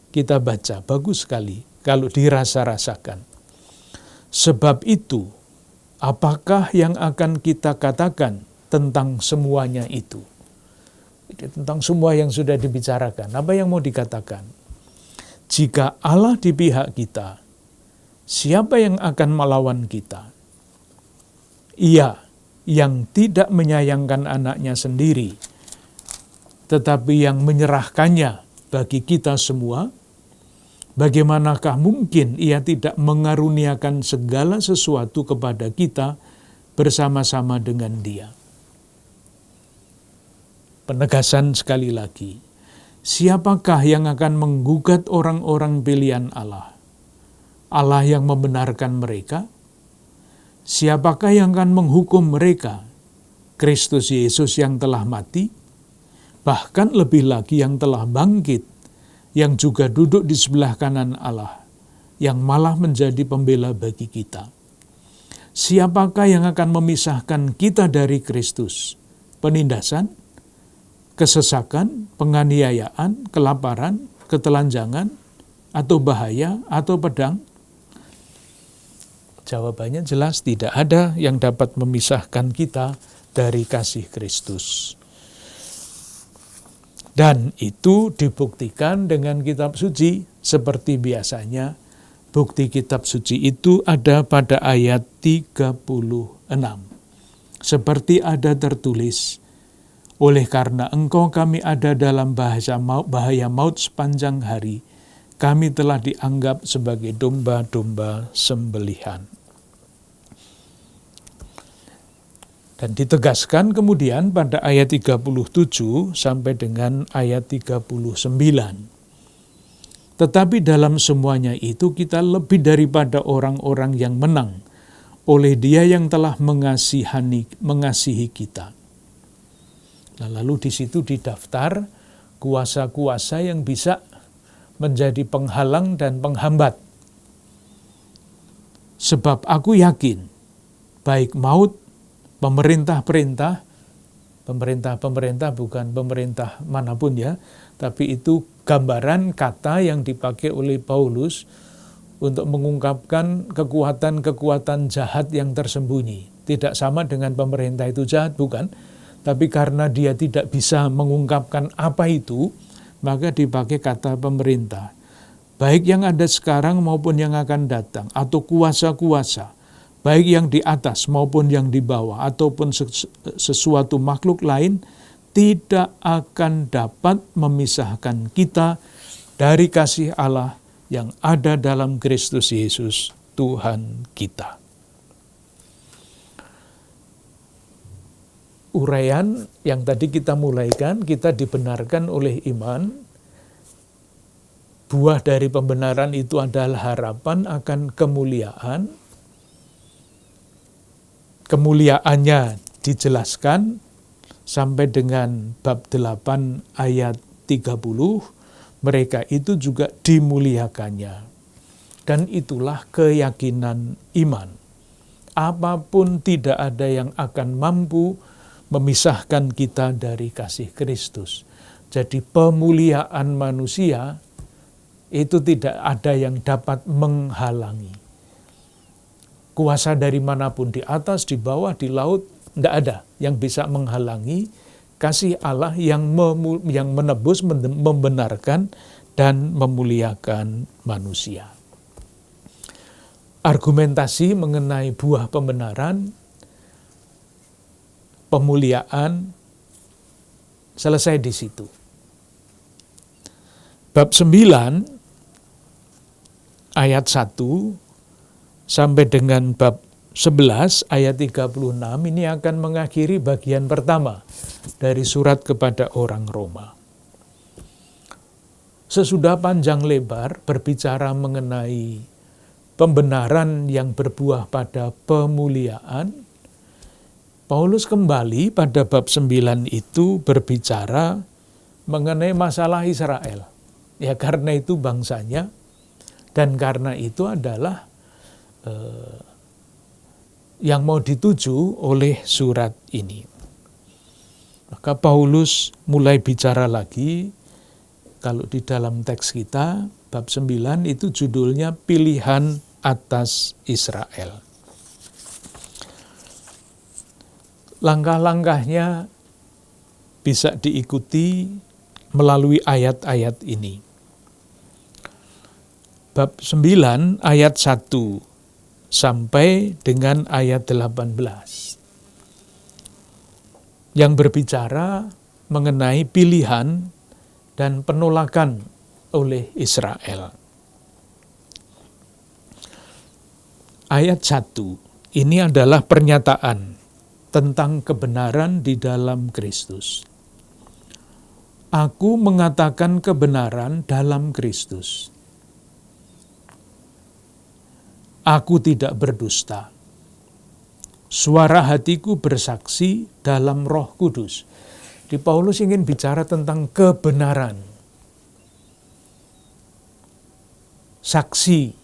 Kita baca, bagus sekali kalau dirasa-rasakan. Sebab itu, apakah yang akan kita katakan tentang semuanya itu? Jadi, tentang semua yang sudah dibicarakan, apa yang mau dikatakan? Jika Allah di pihak kita, siapa yang akan melawan kita? Ia yang tidak menyayangkan anaknya sendiri, tetapi yang menyerahkannya bagi kita semua, bagaimanakah mungkin ia tidak mengaruniakan segala sesuatu kepada kita bersama-sama dengan Dia? Penegasan sekali lagi, siapakah yang akan menggugat orang-orang pilihan Allah? Allah yang membenarkan mereka? Siapakah yang akan menghukum mereka? Kristus Yesus yang telah mati, bahkan lebih lagi yang telah bangkit, yang juga duduk di sebelah kanan Allah, yang malah menjadi pembela bagi kita. Siapakah yang akan memisahkan kita dari Kristus? Penindasan, kesesakan, penganiayaan, kelaparan, ketelanjangan, atau bahaya, atau pedang? Jawabannya jelas, tidak ada yang dapat memisahkan kita dari kasih Kristus. Dan itu dibuktikan dengan kitab suci. seperti biasanya, bukti kitab suci itu ada pada ayat 36. Seperti ada tertulis, oleh karena engkau kami ada dalam bahaya maut sepanjang hari, kami telah dianggap sebagai domba-domba sembelihan. Dan ditegaskan kemudian pada ayat 37 sampai dengan ayat 39. Tetapi dalam semuanya itu kita lebih daripada orang-orang yang menang oleh Dia yang telah mengasihi kita. Nah, lalu di situ didaftar kuasa-kuasa yang bisa menjadi penghalang dan penghambat. Sebab aku yakin baik maut, pemerintah bukan pemerintah manapun ya, tapi itu gambaran kata yang dipakai oleh Paulus untuk mengungkapkan kekuatan-kekuatan jahat yang tersembunyi. Tidak sama dengan pemerintah itu jahat, bukan. Tapi karena dia tidak bisa mengungkapkan apa itu, maka dipakai kata pemerintah. Baik yang ada sekarang maupun yang akan datang, atau kuasa-kuasa, baik yang di atas maupun yang di bawah, ataupun sesuatu makhluk lain, tidak akan dapat memisahkan kita dari kasih Allah yang ada dalam Kristus Yesus, Tuhan kita. Uraian yang tadi kita mulaikan, kita dibenarkan oleh iman. Buah dari pembenaran itu adalah harapan akan kemuliaan. Kemuliaannya dijelaskan sampai dengan bab 8 ayat 30, mereka itu juga dimuliakannya. Dan itulah keyakinan iman. Apapun tidak ada yang akan mampu memisahkan kita dari kasih Kristus. Jadi pemuliaan manusia itu tidak ada yang dapat menghalangi. Kuasa dari manapun, di atas, di bawah, di laut, tidak ada yang bisa menghalangi kasih Allah yang menebus, membenarkan, dan memuliakan manusia. Argumentasi mengenai buah pembenaran, pemuliaan, selesai di situ. Bab 9, ayat 1, sampai dengan bab 11 ayat 36 ini akan mengakhiri bagian pertama dari surat kepada orang Roma. Sesudah panjang lebar berbicara mengenai pembenaran yang berbuah pada pemuliaan, Paulus kembali pada bab 9 itu berbicara mengenai masalah Israel. Ya karena itu bangsanya, dan karena itu adalah yang mau dituju oleh surat ini. Maka Paulus mulai bicara lagi, kalau di dalam teks kita, bab 9 itu judulnya Pilihan atas Israel. Langkah-langkahnya bisa diikuti melalui ayat-ayat ini. Bab 9 ayat 1 sampai dengan ayat 18. Yang berbicara mengenai pilihan dan penolakan oleh Israel. Ayat 1, ini adalah pernyataan tentang kebenaran di dalam Kristus. Aku mengatakan kebenaran dalam Kristus. Aku tidak berdusta. Suara hatiku bersaksi dalam Roh Kudus. Di Paulus ingin bicara tentang kebenaran. Saksi.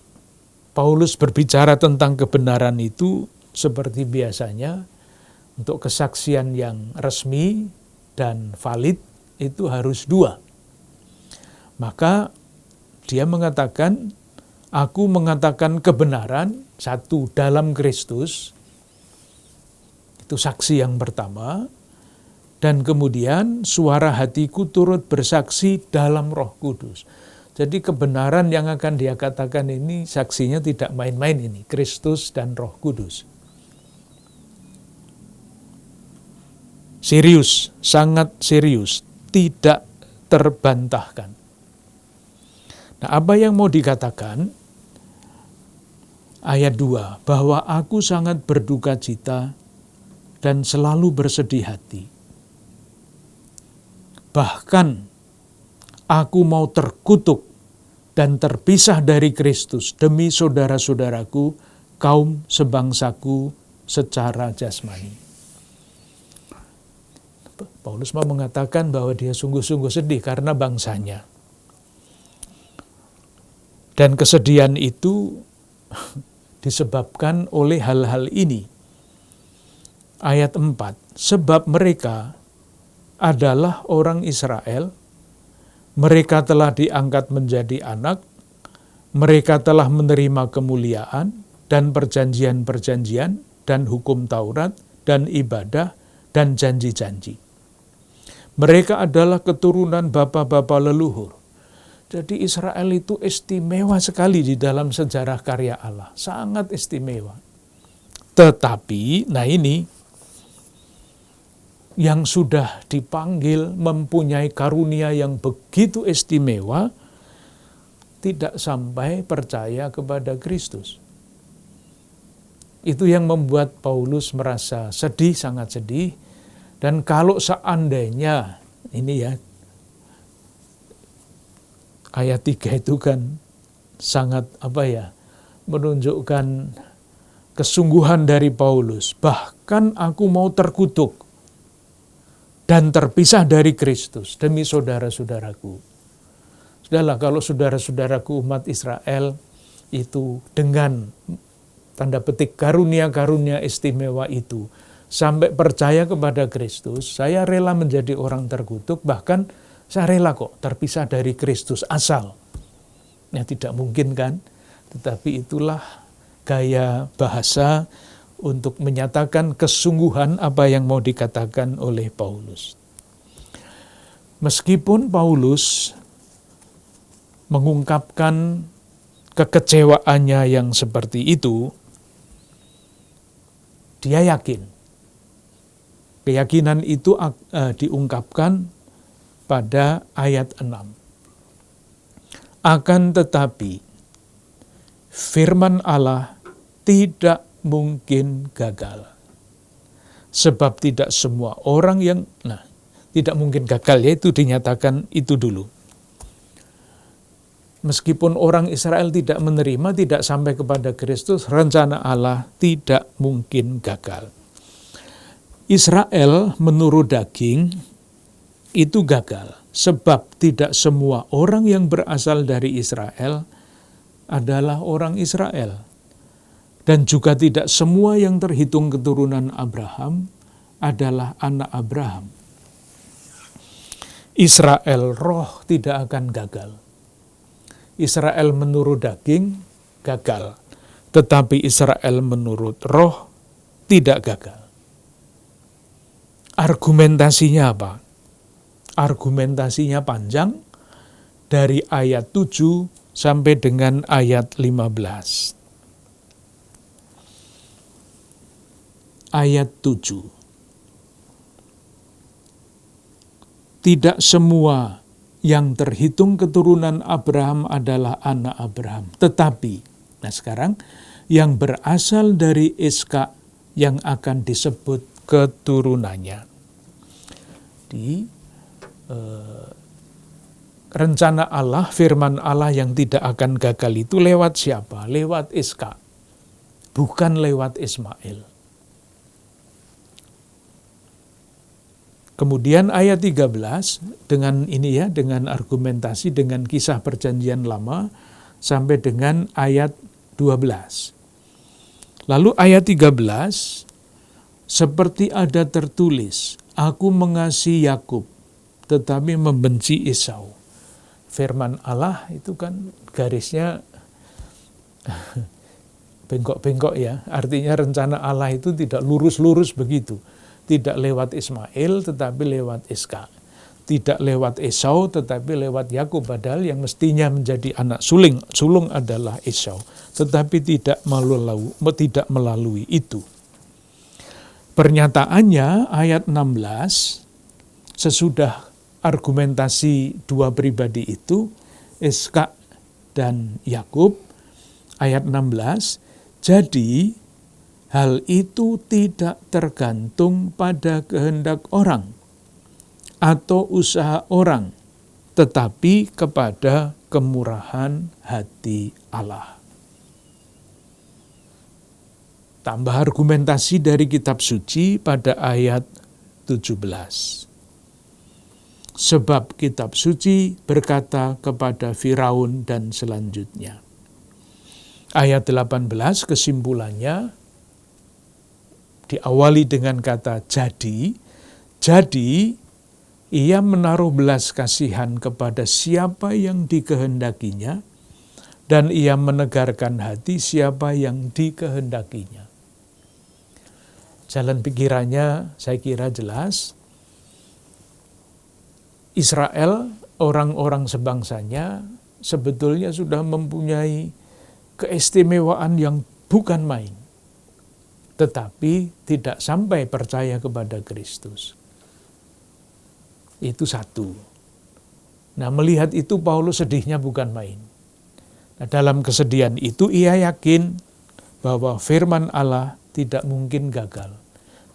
Paulus berbicara tentang kebenaran itu seperti biasanya, untuk kesaksian yang resmi dan valid itu harus 2. Maka dia mengatakan, aku mengatakan kebenaran, 1 dalam Kristus, itu saksi yang pertama, dan kemudian suara hatiku turut bersaksi dalam Roh Kudus. Jadi kebenaran yang akan dia katakan ini saksinya tidak main-main ini, Kristus dan Roh Kudus. Serius, sangat serius, tidak terbantahkan. Nah, apa yang mau dikatakan? Ayat 2, bahwa aku sangat berduka cita dan selalu bersedih hati. Bahkan aku mau terkutuk dan terpisah dari Kristus demi saudara-saudaraku, kaum sebangsaku secara jasmani. Paulus mau mengatakan bahwa dia sungguh-sungguh sedih karena bangsanya. Dan kesedihan itu disebabkan oleh hal-hal ini. Ayat 4, sebab mereka adalah orang Israel, mereka telah diangkat menjadi anak, mereka telah menerima kemuliaan dan perjanjian-perjanjian dan hukum Taurat dan ibadah dan janji-janji. Mereka adalah keturunan bapa-bapa leluhur. Jadi Israel itu istimewa sekali di dalam sejarah karya Allah, sangat istimewa. Tetapi, nah ini, yang sudah dipanggil mempunyai karunia yang begitu istimewa, tidak sampai percaya kepada Kristus. Itu yang membuat Paulus merasa sedih, sangat sedih. Dan kalau seandainya, ini ya, ayat 3 itu kan sangat menunjukkan kesungguhan dari Paulus. Bahkan aku mau terkutuk dan terpisah dari Kristus demi saudara-saudaraku. Sudahlah, kalau saudara-saudaraku umat Israel itu dengan tanda petik karunia-karunia istimewa itu sampai percaya kepada Kristus, saya rela menjadi orang terkutuk, bahkan saya rela kok terpisah dari Kristus asal. Ya tidak mungkin kan, tetapi itulah gaya bahasa untuk menyatakan kesungguhan apa yang mau dikatakan oleh Paulus. Meskipun Paulus mengungkapkan kekecewaannya yang seperti itu, dia yakin. Keyakinan itu diungkapkan pada ayat 6. Akan tetapi, firman Allah tidak mungkin gagal. Sebab tidak semua orang yang, tidak mungkin gagal, yaitu dinyatakan itu dulu. Meskipun orang Israel tidak menerima, tidak sampai kepada Kristus, rencana Allah tidak mungkin gagal. Israel menurut daging itu gagal, sebab tidak semua orang yang berasal dari Israel adalah orang Israel. Dan juga tidak semua yang terhitung keturunan Abraham adalah anak Abraham. Israel roh tidak akan gagal. Israel menurut daging gagal, tetapi Israel menurut roh tidak gagal. Argumentasinya apa? Argumentasinya panjang dari ayat 7 sampai dengan ayat 15. Ayat 7. Tidak semua yang terhitung keturunan Abraham adalah anak Abraham. Tetapi, nah sekarang, yang berasal dari Iskak yang akan disebut keturunannya. Di rencana Allah, firman Allah yang tidak akan gagal itu lewat siapa? Lewat Iskak, bukan lewat Ismail. Kemudian ayat 13 dengan ini ya, dengan argumentasi dengan kisah perjanjian lama sampai dengan ayat 12. Lalu ayat 13, seperti ada tertulis, aku mengasihi Yakub tetapi membenci Esau. Firman Allah itu kan garisnya bengkok-bengkok ya. Artinya rencana Allah itu tidak lurus-lurus begitu. Tidak lewat Ismail tetapi lewat Iskak. tidak lewat Esau tetapi lewat Yakub, padahal yang mestinya menjadi anak sulung adalah Esau, tetapi tidak melalui itu. Pernyataannya ayat 16 sesudah argumentasi dua pribadi itu, Iskak dan Yakub, ayat 16, jadi hal itu tidak tergantung pada kehendak orang atau usaha orang, tetapi kepada kemurahan hati Allah. Tambah argumentasi dari kitab suci pada ayat 17. Sebab kitab suci berkata kepada Firaun dan selanjutnya. Ayat 18 kesimpulannya diawali dengan kata jadi ia menaruh belas kasihan kepada siapa yang dikehendakinya, dan ia menegarkan hati siapa yang dikehendakinya. Jalan pikirannya saya kira jelas. Israel, orang-orang sebangsanya, sebetulnya sudah mempunyai keistimewaan yang bukan main, tetapi tidak sampai percaya kepada Kristus. Itu satu. Nah, melihat itu Paulus sedihnya bukan main. Nah, dalam kesedihan itu ia yakin bahwa firman Allah tidak mungkin gagal.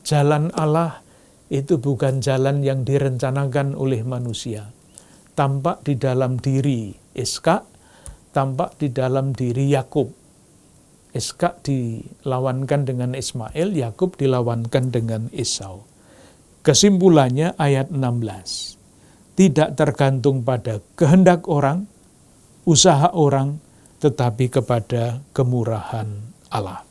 Jalan Allah itu bukan jalan yang direncanakan oleh manusia. Tampak di dalam diri Iskak, tampak di dalam diri Yakub. Iskak dilawankan dengan Ismail, Yakub dilawankan dengan Esau. Kesimpulannya ayat 16. Tidak tergantung pada kehendak orang, usaha orang, tetapi kepada kemurahan Allah.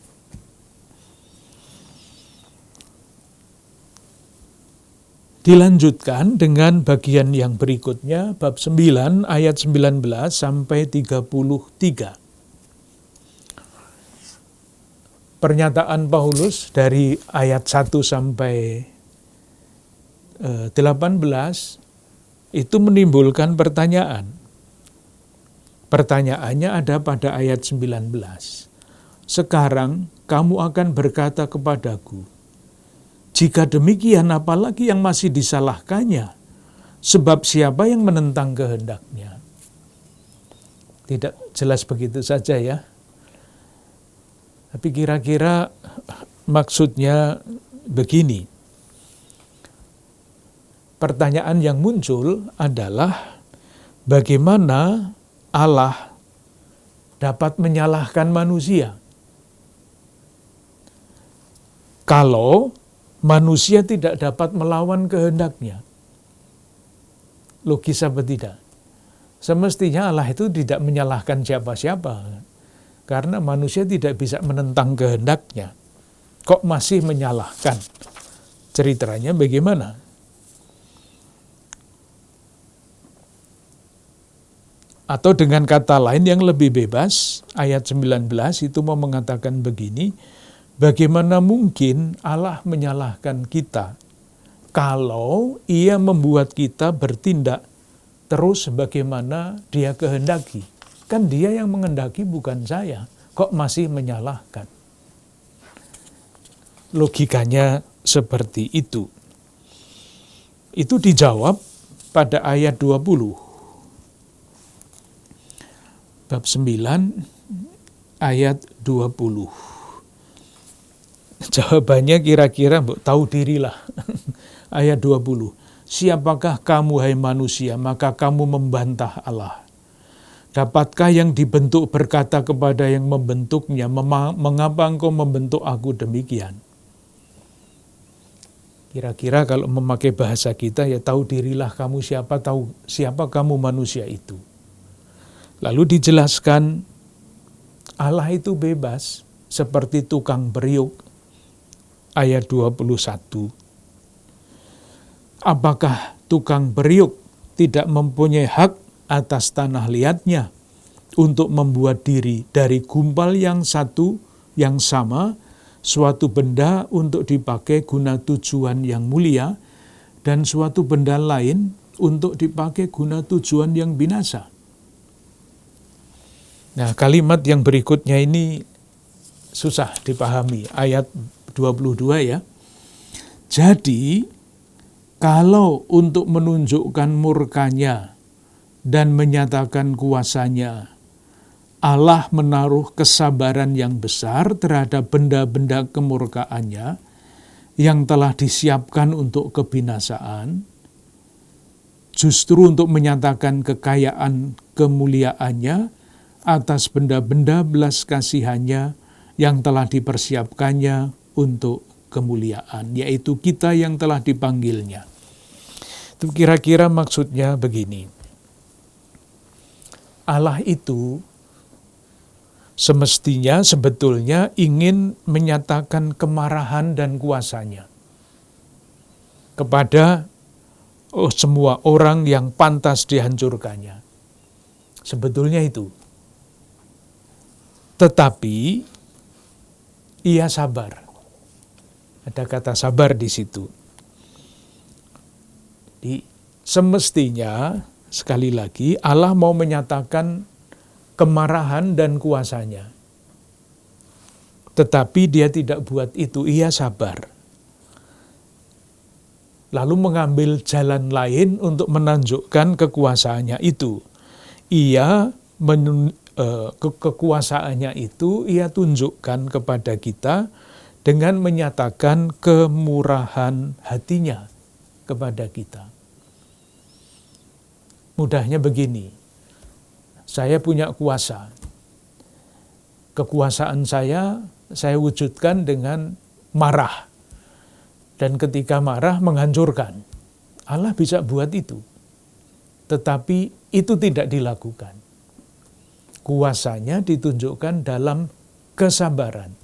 Dilanjutkan dengan bagian yang berikutnya, bab 9 ayat 19 sampai 33. Pernyataan Paulus dari ayat 1 sampai 18 itu menimbulkan pertanyaan. Pertanyaannya ada pada ayat 19. Sekarang kamu akan berkata kepadaku, jika demikian apalagi yang masih disalahkannya, sebab siapa yang menentang kehendaknya? Tidak jelas begitu saja ya. Tapi kira-kira maksudnya begini. Pertanyaan yang muncul adalah bagaimana Allah dapat menyalahkan manusia kalau manusia tidak dapat melawan kehendaknya. Logis apa tidak? Semestinya Allah itu tidak menyalahkan siapa-siapa, karena manusia tidak bisa menentang kehendaknya. Kok masih menyalahkan? Ceritanya bagaimana? Atau dengan kata lain yang lebih bebas, ayat 19 itu mau mengatakan begini, bagaimana mungkin Allah menyalahkan kita kalau Ia membuat kita bertindak terus sebagaimana Dia kehendaki? Kan Dia yang menghendaki, bukan saya. Kok masih menyalahkan? Logikanya seperti itu. Itu dijawab pada ayat 20. Bab 9 ayat 20. Jawabannya kira-kira tahu dirilah. Ayat 20. Siapakah kamu hai manusia, maka kamu membantah Allah? Dapatkah yang dibentuk berkata kepada yang membentuknya, mengapa engkau membentuk aku demikian? Kira-kira kalau memakai bahasa kita, ya tahu dirilah kamu siapa, tahu siapa kamu manusia itu. Lalu dijelaskan, Allah itu bebas seperti tukang beriuk. Ayat 21. Apakah tukang beriuk tidak mempunyai hak atas tanah liatnya untuk membuat diri dari gumpal yang satu yang sama, suatu benda untuk dipakai guna tujuan yang mulia, dan suatu benda lain untuk dipakai guna tujuan yang binasa. Nah, kalimat yang berikutnya ini susah dipahami, ayat 22 ya. Jadi, kalau untuk menunjukkan murkanya dan menyatakan kuasanya, Allah menaruh kesabaran yang besar terhadap benda-benda kemurkaannya yang telah disiapkan untuk kebinasaan, justru untuk menyatakan kekayaan kemuliaannya atas benda-benda belas kasihannya yang telah dipersiapkannya untuk kemuliaan, yaitu kita yang telah dipanggilnya. Itu kira-kira maksudnya begini. Allah itu semestinya sebetulnya ingin menyatakan kemarahan dan kuasanya kepada semua orang yang pantas dihancurkannya. Sebetulnya itu. Tetapi ia sabar. Ada kata sabar di situ. Semestinya, sekali lagi, Allah mau menyatakan kemarahan dan kuasanya. Tetapi dia tidak buat itu, ia sabar. Lalu mengambil jalan lain untuk menunjukkan kekuasaannya itu. Ia kekuasaannya itu ia tunjukkan kepada kita dengan menyatakan kemurahan hatinya kepada kita. Mudahnya begini, saya punya kuasa. Kekuasaan saya wujudkan dengan marah. Dan ketika marah menghancurkan. Allah bisa buat itu. Tetapi itu tidak dilakukan. Kuasanya ditunjukkan dalam kesabaran.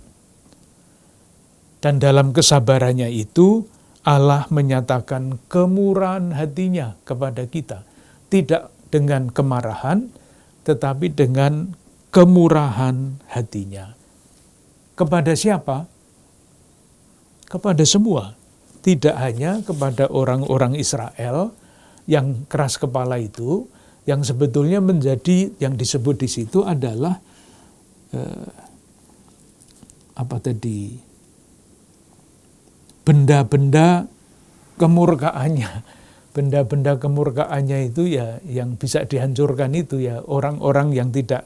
Dan dalam kesabarannya itu, Allah menyatakan kemurahan hatinya kepada kita. Tidak dengan kemarahan, tetapi dengan kemurahan hatinya. Kepada siapa? Kepada semua. Tidak hanya kepada orang-orang Israel yang keras kepala itu, yang sebetulnya menjadi, yang disebut di situ adalah benda-benda kemurkaannya. Benda-benda kemurkaannya itu ya yang bisa dihancurkan itu ya orang-orang yang tidak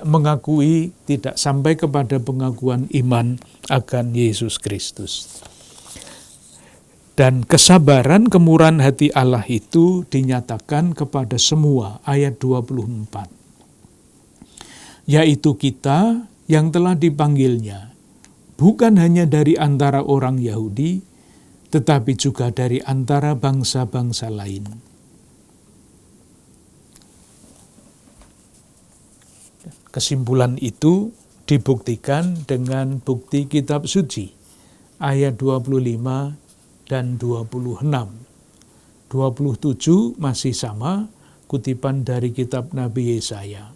mengakui, tidak sampai kepada pengakuan iman akan Yesus Kristus. Dan kesabaran kemurahan hati Allah itu dinyatakan kepada semua, ayat 24. Yaitu kita yang telah dipanggilnya, bukan hanya dari antara orang Yahudi, tetapi juga dari antara bangsa-bangsa lain. Kesimpulan itu dibuktikan dengan bukti kitab suci, ayat 25 dan 26. 27 masih sama, kutipan dari kitab Nabi Yesaya.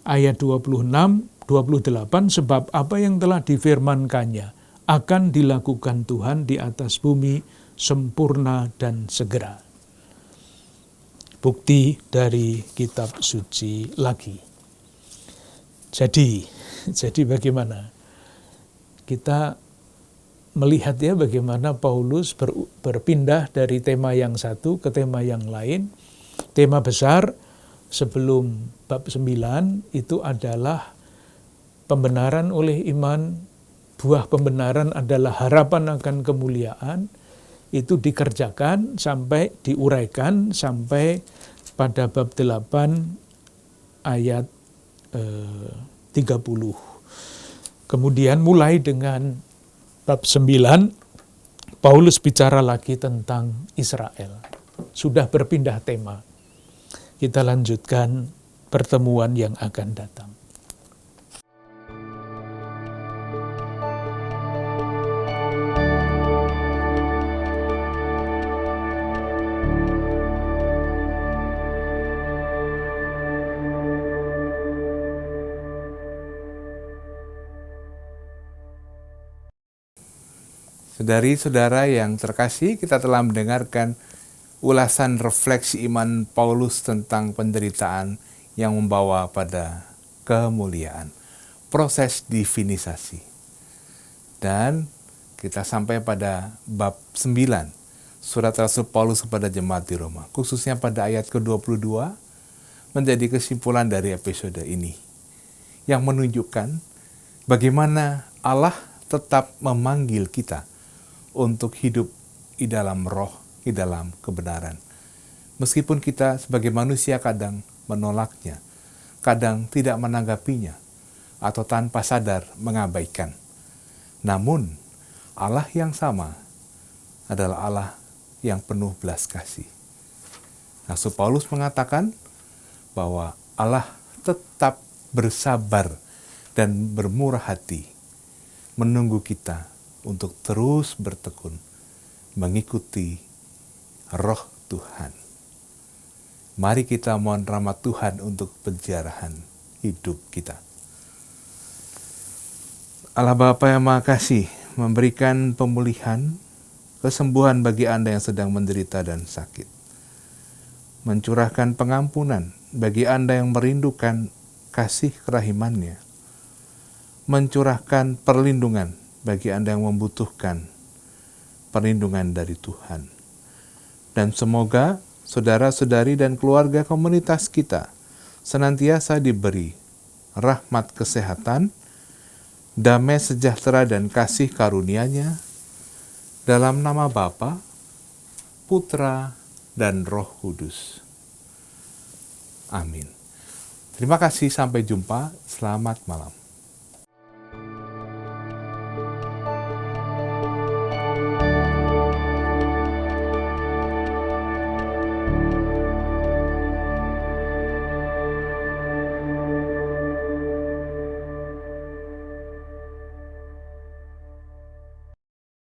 Ayat 26, 28, sebab apa yang telah difirmankannya akan dilakukan Tuhan di atas bumi sempurna dan segera. Bukti dari kitab suci lagi. Jadi bagaimana? Kita melihat ya bagaimana Paulus berpindah dari tema yang satu ke tema yang lain. Tema besar sebelum bab 9 itu adalah pembenaran oleh iman. Buah pembenaran adalah harapan akan kemuliaan. Itu dikerjakan sampai diuraikan sampai pada bab 8 ayat 30. Kemudian mulai dengan bab 9, Paulus bicara lagi tentang Israel. Sudah berpindah tema. Kita lanjutkan pertemuan yang akan datang. Saudari-saudara yang terkasih, kita telah mendengarkan ulasan refleksi iman Paulus tentang penderitaan yang membawa pada kemuliaan. Proses divinisasi. Dan kita sampai pada bab 9, surat Rasul Paulus kepada jemaat di Roma. Khususnya pada ayat ke-22, menjadi kesimpulan dari episode ini. Yang menunjukkan bagaimana Allah tetap memanggil kita untuk hidup di dalam roh, di dalam kebenaran. Meskipun kita sebagai manusia kadang menolaknya, kadang tidak menanggapinya, atau tanpa sadar mengabaikan. Namun, Allah yang sama adalah Allah yang penuh belas kasih. Rasul Paulus mengatakan bahwa Allah tetap bersabar dan bermurah hati menunggu kita untuk terus bertekun mengikuti roh Tuhan. Mari kita mohon rahmat Tuhan untuk penjarahan hidup kita. Allah Bapa yang Maha Kasih memberikan pemulihan, kesembuhan bagi Anda yang sedang menderita dan sakit. Mencurahkan pengampunan bagi Anda yang merindukan kasih kerahiman-Nya. Mencurahkan perlindungan bagi Anda yang membutuhkan perlindungan dari Tuhan. Dan semoga saudara-saudari dan keluarga komunitas kita senantiasa diberi rahmat kesehatan, damai sejahtera dan kasih karunia-Nya dalam nama Bapa, Putra, dan Roh Kudus. Amin. Terima kasih, sampai jumpa. Selamat malam.